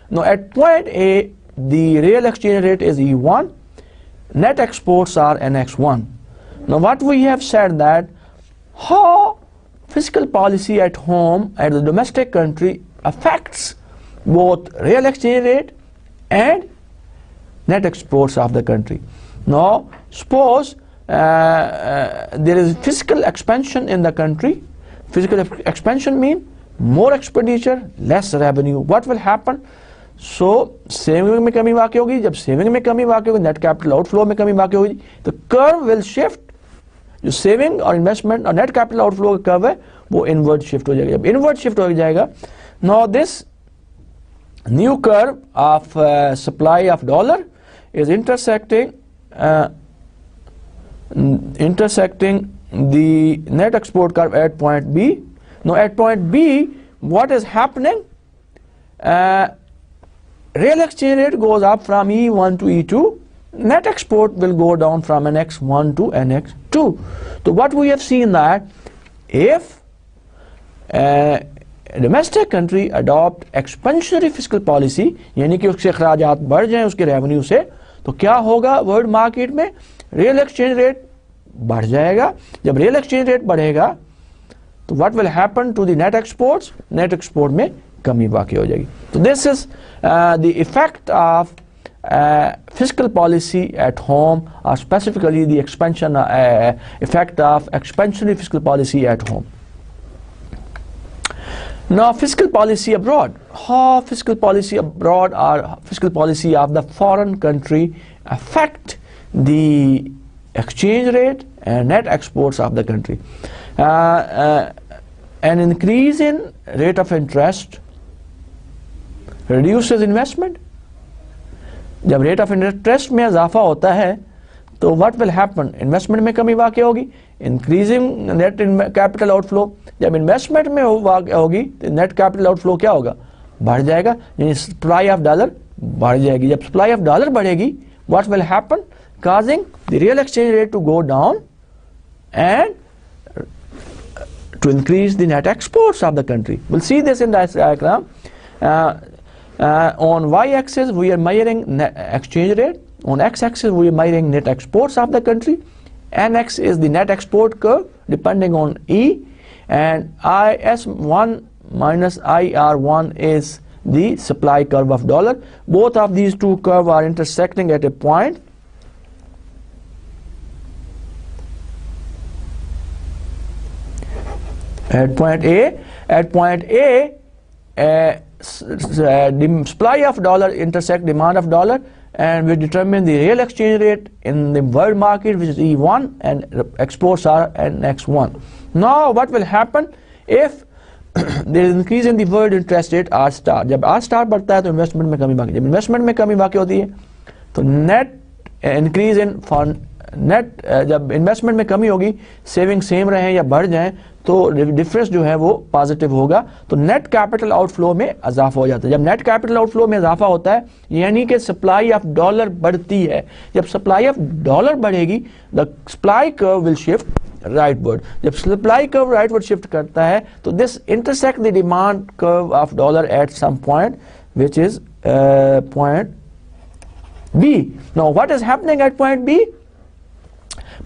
Now at point A, the real exchange rate is E1, net exports are NX1. Now what we have said that how fiscal policy at home, at the domestic country, affects both real exchange rate and net exports of the country. Now suppose there is fiscal expansion in the country. Fiscal expansion means more expenditure, less revenue. What will happen? So saving में कमी वाक़ई होगी. जब saving में कमी वाक़ई होगी, net capital outflow में कमी वाक़ई होगी, तो कर्व विल शिफ्ट. जो सेविंग और इन्वेस्टमेंट और नेट कैपिटल आउटफ्लो का कर्व है वो इनवर्ट शिफ्ट हो जाएगा. जब इनवर्ट शिफ्ट हो जाएगा, now this new curve of supply of dollar is intersecting the net export curve at point B. Now at point B, what is happening? Real exchange rate goes up from E1 to E2. Net export will go down from NX1 to NX2. So what we have seen that if a domestic country adopt expansionary fiscal policy, यानी कि उसके अखराजात बढ़ जाएं उसके revenue से, तो क्या होगा वर्ल्ड मार्केट में? रियल एक्सचेंज रेट बढ़ जाएगा. जब रियल एक्सचेंज रेट बढ़ेगा तो what will happen to the net exports? Net export में कमी वाक़ई हो जाएगी. तो this is the effect of fiscal policy at home, or specifically the expansion effect of expansionary fiscal policy at home. Now fiscal policy abroad. How fiscal policy abroad or fiscal policy of the foreign country affect the exchange rate and net exports of the country? An increase in rate of interest reduces investment. जब rate of interest में इजाफा होता है तो what will happen? Investment में कमी वाक़ई होगी. Increasing net capital outflow. जब इन्वेस्टमेंट में होगी तो नेट कैपिटल आउटफ्लो क्या होगा? बढ़ जाएगा. यानी सप्लाई ऑफ डॉलर बढ़ जाएगी. जब सप्लाई ऑफ डॉलर बढ़ेगी, what will happen? Causing the real exchange rate to go down and to increase the net exports of the country. We'll see this in this diagram. On y-axis we are measuring net exchange rate. On x-axis we are measuring net exports of the country. NX is the net export curve depending on E, and IS1 minus IR1 is the supply curve of dollar. Both of these two curves are intersecting at a point. At point A, the supply of dollar intersect demand of dollar, and we determine the real exchange rate in the world market, which is E1, and exports are NX1. Now what will happen if there is increase in the world interest rate R star? जब R star बढ़ता है तो investment में कमी वाक़ई. जब investment में कमी वाक़ई होती है तो net increase in fund net. जब इन्वेस्टमेंट में कमी होगी, सेविंग सेम रहें या बढ़ जाएं, तो डिफरेंस जो है वो पॉजिटिव होगा. तो नेट कैपिटल आउटफ्लो में इजाफा हो जाता है. जब नेट कैपिटल आउटफ्लो में इजाफा होता है यानी कि सप्लाई ऑफ डॉलर बढ़ती है. जब सप्लाई ऑफ डॉलर बढ़ेगी, the supply curve will shift rightward. जब सप्लाई कर्व राइटवर्ड शिफ्ट करता है तो this intersect the demand curve of dollar at some point which is point B. Now what is happening at point B?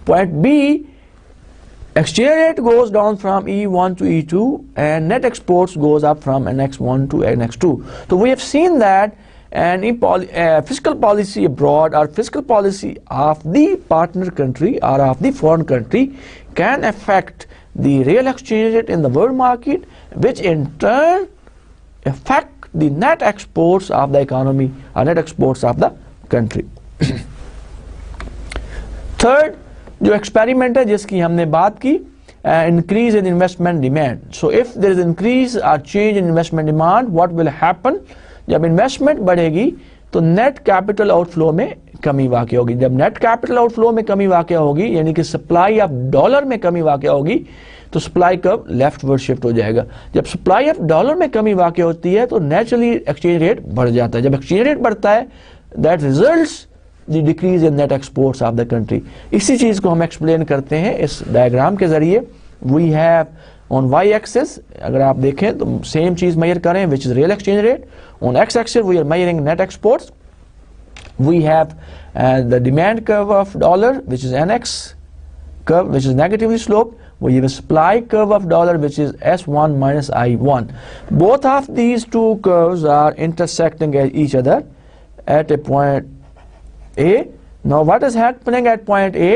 Point B, exchange rate goes down from E1 to E2 and net exports goes up from NX1 to NX2. So we have seen that fiscal policy abroad or fiscal policy of the partner country or of the foreign country can affect the real exchange rate in the world market, which in turn affect the net exports of the economy or net exports of the country. Third, जो experiment है जिसकी हमने बात की, increase in investment demand. So if there is increase or change in investment demand, what will happen? जब investment बढ़ेगी तो net capital outflow में कमी वाक़ई होगी. जब नेट कैपिटल आउटफ्लो में कमी वाक़ई होगी यानी कि सप्लाई ऑफ डॉलर में कमी वाक़ई होगी तो सप्लाई कर्व लेफ्टवर्ड शिफ्ट हो जाएगा. जब सप्लाई ऑफ डॉलर में कमी वाक़ई होती है तो नेचुरली एक्सचेंज रेट बढ़ जाता है. जब एक्सचेंज रेट बढ़ता है, that results the decrease in net exports of the country. इसी चीज़ को हम एक्सप्लेन करते हैं इस डायग्राम के ज़रिए। We have on Y axis अगर आप देखें तो सेम चीज़ मेजर करें which is real exchange rate. On X axis we are measuring net exports. We have the demand curve of dollar, which is NX curve, which is negatively sloped. We have a supply curve of dollar, which is S1 minus I1. Both of these two curves are intersecting each other at a point A. Now what is happening at point A?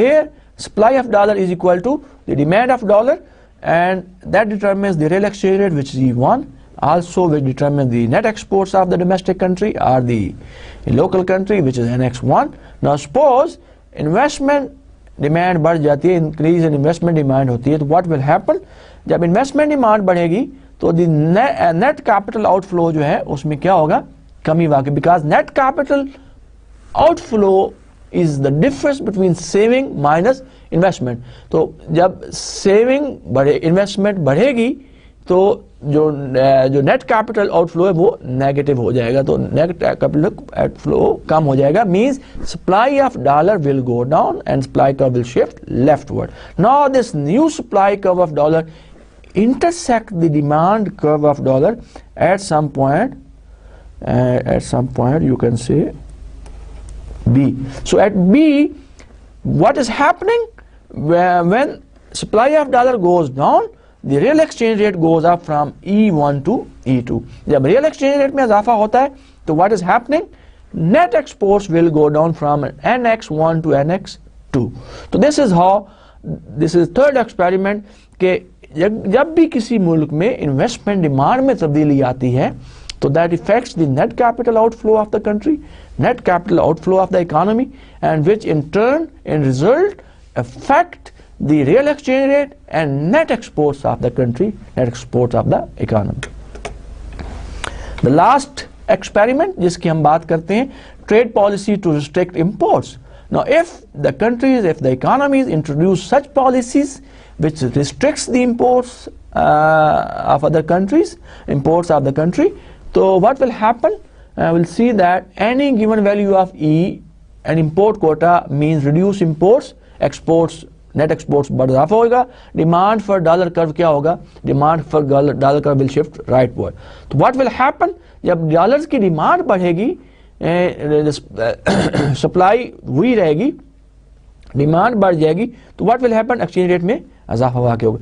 Here supply of dollar is equal to the demand of dollar, and that determines the real exchange rate, which is E1. Also will determine the net exports of the domestic country or the local country, which is NX1. Now suppose investment demand बढ़ जाती है, increase in investment demand होती है, तो what will happen? जब investment demand बढ़ेगी तो the net capital outflow जो है उसमें क्या होगा? कमी वाकई, because net capital outflow is the difference between saving minus investment. तो जब saving बढ़े, investment बढ़ेगी तो जो नेट कैपिटल आउटफ्लो है वो नेगेटिव हो जाएगा, तो नेट कैपिटल आउटफ्लो कम हो जाएगा, means supply of dollar will go down and supply curve will shift leftward. Now this new supply curve of dollar intersect the demand curve of dollar at some point you can say B. So at B, what is happening when supply of dollar goes down, the real exchange rate goes up from E1 to E2. जब real exchange rate में इजाफा होता है तो what is happening? Net exports will go down from NX1 to NX2. So this is how, this is third experiment कि जब भी किसी मुल्क में इन्वेस्टमेंट डिमांड में तब्दीली आती है तो that effects the net capital outflow of the country, net capital outflow of the economy, and which in turn in result affect the real exchange rate and net exports of the country, net exports of the economy. The last experiment जिसकी हम बात करते हैं, trade policy to restrict imports. Now if the countries, if the economies introduce such policies which restricts the imports of other countries, imports of the country, so what will happen? We'll see that any given value of E, an import quota means reduce imports, exports, net exports बढ़ इजाफा होगा, demand for dollar curve क्या होगा? Demand for dollar curve will shift rightward. So what will happen? जब dollars की demand बढ़ेगी, supply हुई रहेगी, डिमांड बढ़ जाएगी, तो what will happen? Exchange rate में इजाफा वाक़ होगा.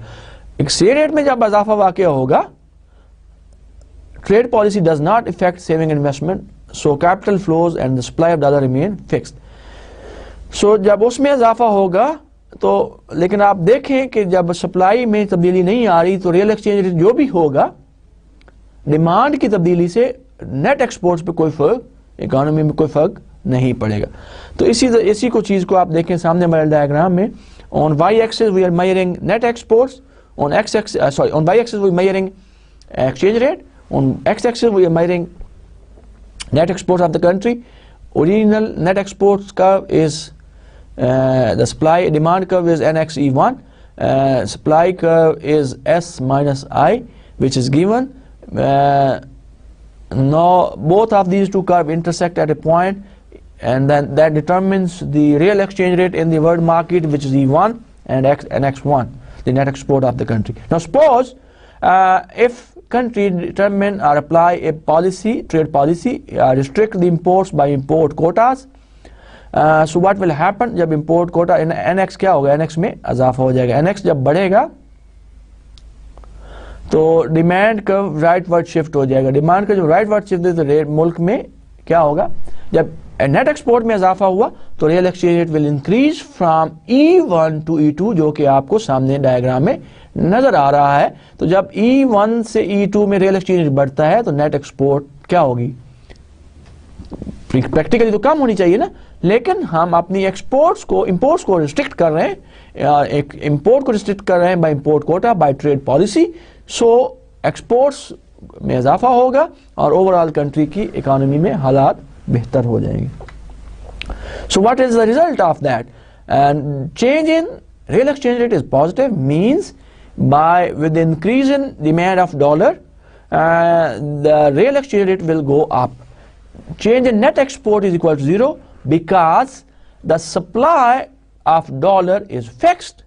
एक्सचेंज रेट में जब इजाफा वाक़ होगा, trade policy does not affect saving investment, so capital flows and the supply of dollar remain fixed. So जब उसमें इजाफा होगा तो, लेकिन आप देखें कि जब सप्लाई में तब्दीली नहीं आ रही तो रियल एक्सचेंज रेट जो भी होगा, डिमांड की तब्दीली से नेट एक्सपोर्ट्स पे कोई फर्क, इकोनॉमी में कोई फर्क नहीं पड़ेगा. तो इसी को चीज़ को आप देखें सामने हमारे डायग्राम में. On Y axis we are measuring net exports, on X axis sorry on Y axis we are measuring exchange rate, on X axis we are measuring net exports of the country. Original net exports curve is the supply demand curve is NXE1, supply curve is S minus I which is given. Now both of these two curves intersect at a point, and then that determines the real exchange rate in the world market, which is E1 and X1, the net export of the country. Now suppose if country determine or apply a policy, trade policy, restrict the imports by import quotas, so what will happen? जब import quota in NX क्या होगा? NX में इजाफा हो जाएगा. NX जब बढ़ेगा तो डिमांड का राइटवर्ड शिफ्ट हो जाएगा. डिमांड का जो राइटवर्ड शिफ्ट है तो रेट मुल्क में क्या होगा? जब नेट एक्सपोर्ट में इजाफा हुआ तो real exchange rate will increase from E1 to E2, जो कि आपको सामने डायग्राम में नजर आ रहा है. तो जब E1 से E2 में रियल एक्सचेंज रेट बढ़ता है तो नेट एक्सपोर्ट क्या होगी? प्रैक्टिकली तो कम होनी चाहिए ना, लेकिन हम अपनी एक्सपोर्ट्स को, इंपोर्ट्स को रिस्ट्रिक्ट कर रहे हैं, एक इंपोर्ट को रिस्ट्रिक्ट कर रहे हैं by import quota, by trade policy. So exports में इजाफा होगा और ओवरऑल कंट्री की इकोनॉमी में हालात बेहतर हो जाएंगे. So what is the result of that? And change in real exchange rate is positive, means by with increase in demand of dollar the real exchange rate will go up. Change in net export is equal to 0 because the supply of dollar is fixed.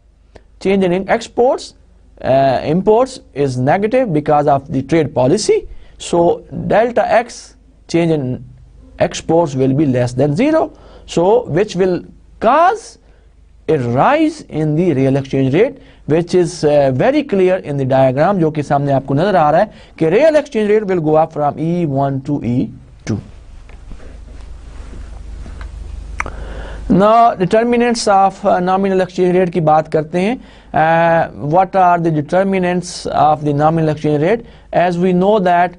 Change in exports, imports is negative because of the trade policy. So delta X, change in exports, will be less than 0. So which will cause a rise in the real exchange rate, which is very clear in the diagram जो कि सामने आपको नजर आ रहा है कि real exchange rate will go up from E1 to E2. Now determinants of nominal exchange rate की बात करते हैं. What are the determinants of the nominal exchange rate? As we know that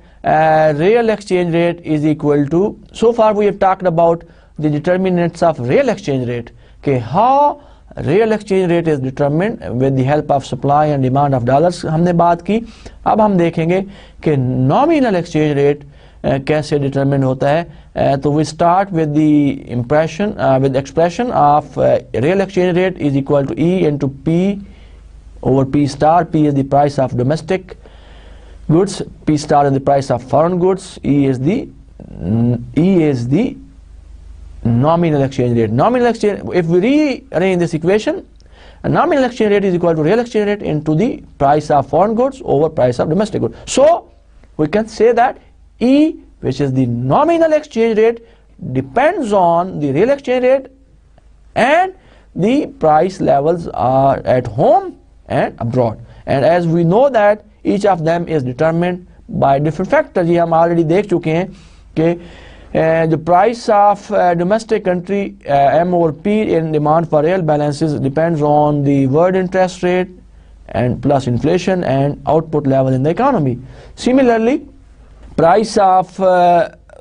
real exchange rate is equal to, so far we have talked about the determinants of real exchange rate, okay, how real exchange rate is determined with the help of supply and demand of dollars हमने बात की. अब हम देखेंगे कि nominal exchange rate कैसे determined होता है. तो we start with the expression of real exchange rate is equal to E into P over P star. P is the price of domestic goods, P star is the price of foreign goods, E is the nominal exchange rate. Nominal exchange, if we rearrange this equation, a nominal exchange rate is equal to real exchange rate into the price of foreign goods over price of domestic goods. So we can say that E, which is the nominal exchange rate, depends on the real exchange rate, and the price levels are at home and abroad. And as we know that each of them is determined by different factors. ये हम already देख चुके हैं कि the price of domestic country M over P in demand for real balances depends on the world interest rate and plus inflation and output level in the economy. Similarly, price of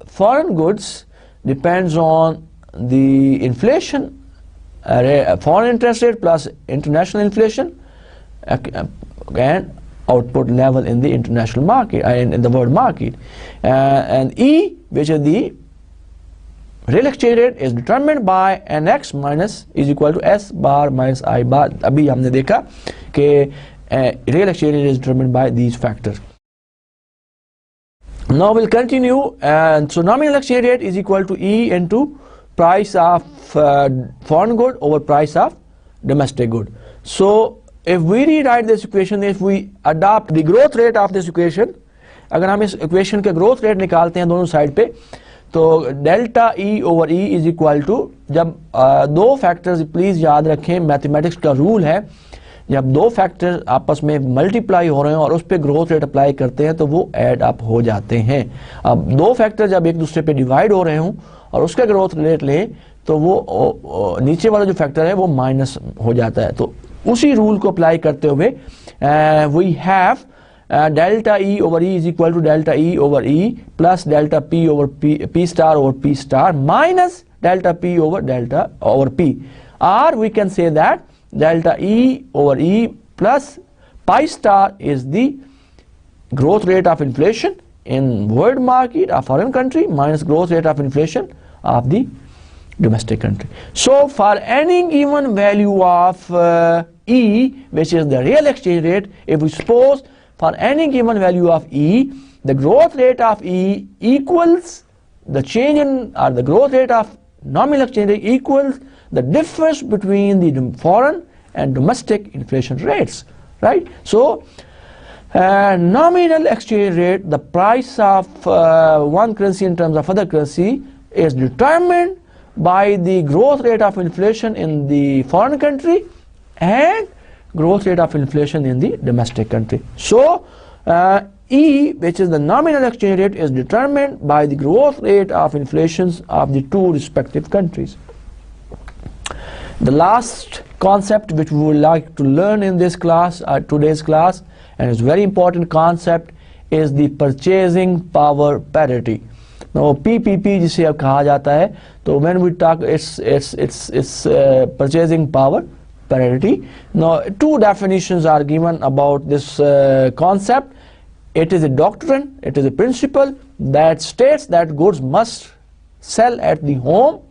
foreign goods depends on the inflation, foreign interest rate plus international inflation and output level in the international market, in the world market. And E, which is the real exchange rate, is determined by NX minus is equal to S bar minus I bar. अभी हमने देखा कि real exchange rate is determined by these factors. Now we'll continue, and so nominal exchange rate is equal to E into price of foreign good over price of domestic good. So if we rewrite this equation, if we adopt the growth rate of this equation, अगर हम इस equation के growth rate निकालते हैं दोनों side पे, तो delta E over E is equal to, जब दो फैक्टर्स प्लीज याद रखें, मैथमेटिक्स का रूल है, जब दो फैक्टर आपस में मल्टीप्लाई हो रहे हैं और उस पर ग्रोथ रेट अप्लाई करते हैं तो वो ऐड अप हो जाते हैं. अब दो फैक्टर जब एक दूसरे पे डिवाइड हो रहे हों और उसका ग्रोथ रेट लें तो वो नीचे वाला जो फैक्टर है वो माइनस हो जाता है. तो उसी रूल को अप्लाई करते हुए we have delta E over E is equal to delta E over E plus delta P over P star over P star minus delta P over P. Or we can say that delta E over E plus pi star is the growth rate of inflation in world market of foreign country minus growth rate of inflation of the domestic country. So for any given value of E, which is the real exchange rate, if we suppose for any given value of E, the growth rate of E equals the change in, or the growth rate of nominal exchange rate equals the difference between the foreign and domestic inflation rates, right? So nominal exchange rate, the price of one currency in terms of other currency, is determined by the growth rate of inflation in the foreign country and growth rate of inflation in the domestic country. So E, which is the nominal exchange rate, is determined by the growth rate of inflations of the two respective countries. The last concept which we would like to learn in this class, today's class, and it's very important concept, is the purchasing power parity. Now PPP जिसे अब कहा जाता है, तो when we talk it's purchasing power parity. Now two definitions are given about this concept. It is a doctrine, it is a principle that states that goods must sell at the home,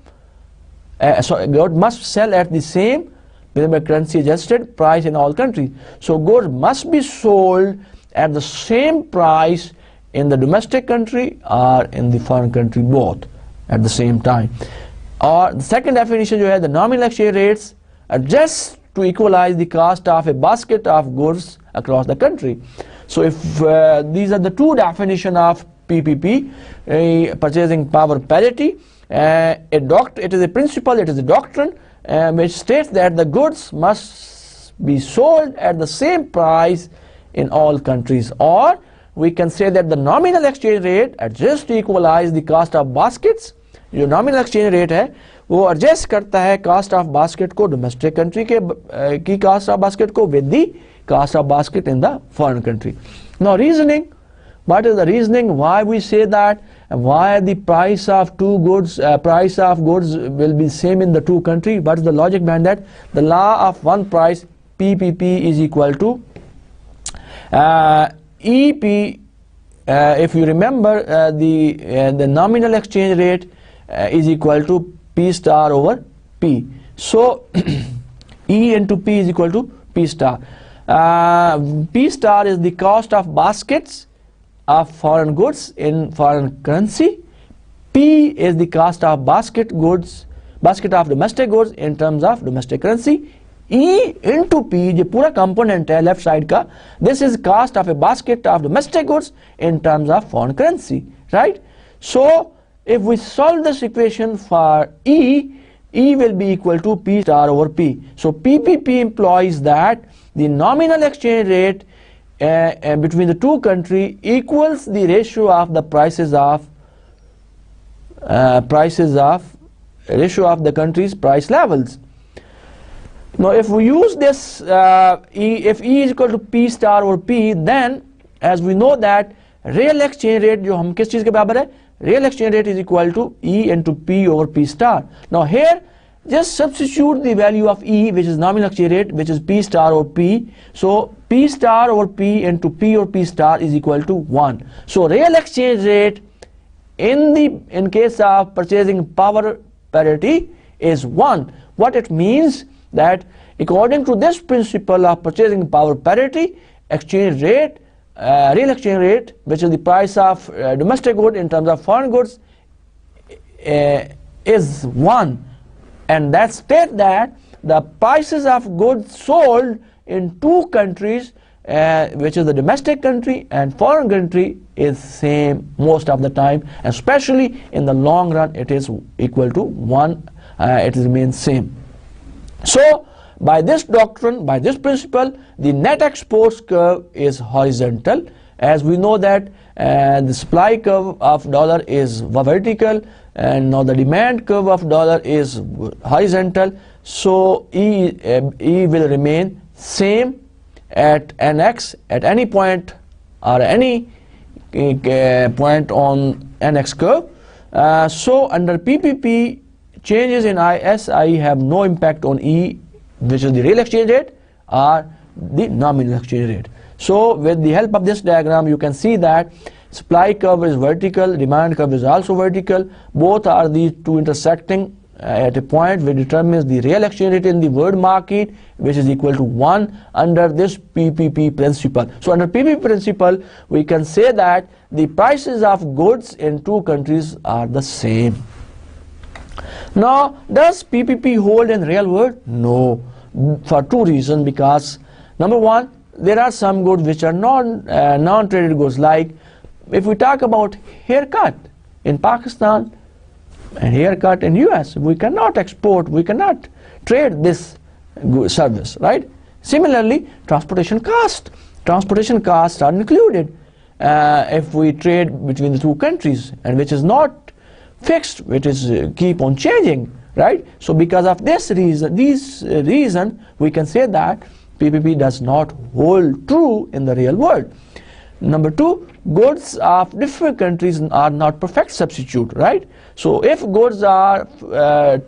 goods must sell at the same with a currency adjusted price in all countries. So goods must be sold at the same price in the domestic country or in the foreign country, both at the same time. Or the second definition जो है, the nominal exchange rates adjust to equalize the cost of a basket of goods across the country. So if these are the two definitions of PPP, purchasing power parity, it is a principle, it is a doctrine which states that the goods must be sold at the same price in all countries, or we can say that the nominal exchange rate adjusts to equalize the cost of baskets. जो nominal exchange rate है वो adjust करता है cost of basket को domestic country की cost of basket को with the cost of basket in the foreign country. Now reasoning, what is the reasoning why we say that, and why the price of goods will be same in the two countries? What is the logic behind that? The law of one price, PPP, is equal to EP. If you remember, the nominal exchange rate is equal to P star over P. So E into P is equal to P star. P star is the cost of baskets of foreign goods in foreign currency. P is the cost of basket of domestic goods in terms of domestic currency. E into P, जो पूरा component है left side का, this is cost of a basket of domestic goods in terms of foreign currency, right? So if we solve this equation for E will be equal to P star over P. So PPP implies that the nominal exchange rate between the two countries equals the ratio of the prices of the country's price levels. Now if we use this if E is equal to P star over P, then as we know that real exchange rate जो हम किस चीज़ के बराबर है, real exchange rate is equal to E into P over P star. Now here just substitute the value of E, which is nominal exchange rate, which is P star over P. So P star over P into P over P star is equal to 1. So real exchange rate in case of purchasing power parity is 1. What it means that according to this principle of purchasing power parity, exchange rate, real exchange rate, which is the price of domestic good in terms of foreign goods, is 1. And that states that the prices of goods sold in two countries, which is the domestic country and foreign country, is same most of the time, especially in the long run it is equal to 1, it remains same. So by this doctrine, by this principle, the net exports curve is horizontal, as we know that the supply curve of dollar is vertical, and now the demand curve of dollar is horizontal. So E will remain same at nx at any point or any point on nx curve. So under PPP, changes in ISI have no impact on E, which is the real exchange rate, or the nominal exchange rate. So with the help of this diagram, you can see that supply curve is vertical, demand curve is also vertical. Both are these two intersecting at a point which determines the real exchange rate in the world market, which is equal to 1 under this PPP principle. So under PPP principle, we can say that the prices of goods in two countries are the same. Now, does PPP hold in real world? No, for two reasons. Because number one, there are some goods which are non-traded goods, like if we talk about haircut in Pakistan and haircut in US, we cannot export, we cannot trade this service, right? Similarly, transportation costs are included if we trade between the two countries, and which is not fixed, which is keep on changing, right? So because of this reason, we can say that PPP does not hold true in the real world. Number two, goods of different countries are not perfect substitute, right? So if goods are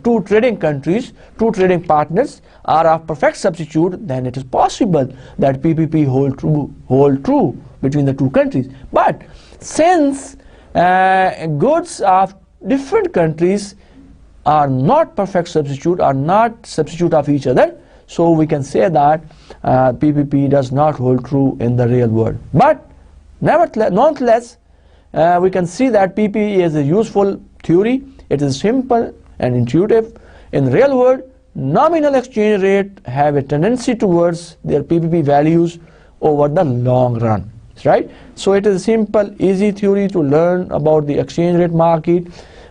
two trading countries, two trading partners are of perfect substitute, then it is possible that PPP hold true between the two countries. But since goods of different countries are not perfect substitute, are not substitute of each other, so we can say that PPP does not hold true in the real world. But nonetheless, we can see that PPE is a useful theory. It is simple and intuitive. In the real world, nominal exchange rate have a tendency towards their PPP values over the long run, right? So it is a simple, easy theory to learn about the exchange rate market,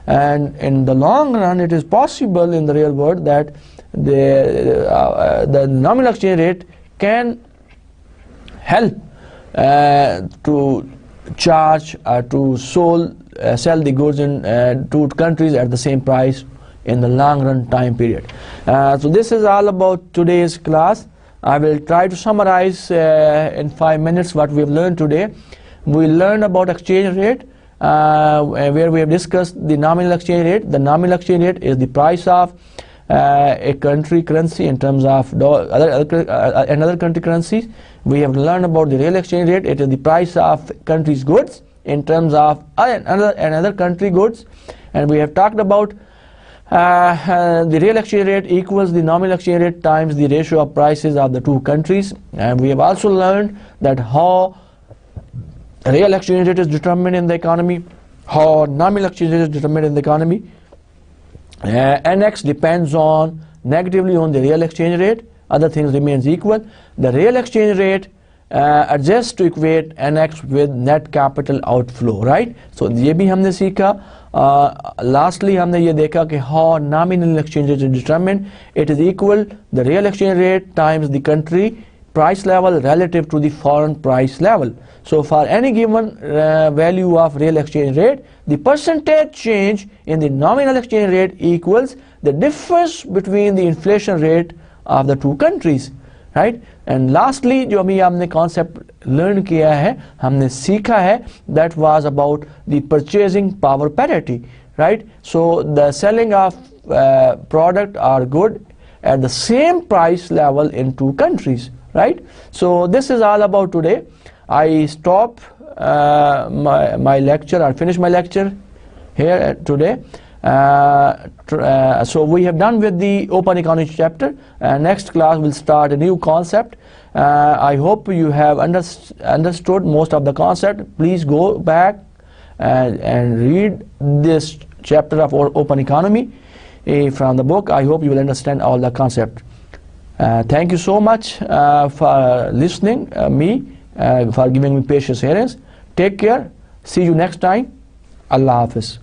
and in the long run it is possible in the real world that the nominal exchange rate can help to charge to sell the goods in to countries at the same price in the long run time period. So this is all about today's class. I will try to summarize in 5 minutes what we have learned today. We learned about exchange rate, where we have discussed the nominal exchange rate. The nominal exchange rate is the price of a country currency in terms of another country currencies. We have learned about the real exchange rate. It is the price of country's goods in terms of another country goods. And we have talked about the real exchange rate equals the nominal exchange rate times the ratio of prices of the two countries. And we have also learned that how real exchange rate is determined in the economy, how nominal exchange rate is determined in the economy. NX depends on negatively on the real exchange rate. Other things remains equal. The real exchange rate adjusts to equate NX with net capital outflow, right? So ये भी हमने सीखा. Lastly हमने ये देखा कि how nominal exchange rate is determined. It is equal the real exchange rate times the country price level relative to the foreign price level. So for any given value of real exchange rate, the percentage change in the nominal exchange rate equals the difference between the inflation rate of the two countries, right? And lastly जो अभी हमने concept learn किया है, हमने सीखा है, that was about the purchasing power parity, right? So the selling of product or good at the same price level in two countries, right? So this is all about today. I stop my lecture, I finish my lecture here today. So we have done with the open economy chapter. Next class will start a new concept. I hope you have understood most of the concept. Please go back and read this chapter of open economy from the book. I hope you will understand all the concept. Thank you so much for listening for giving me patience hearings. Take care. See you next time. Allah Hafiz.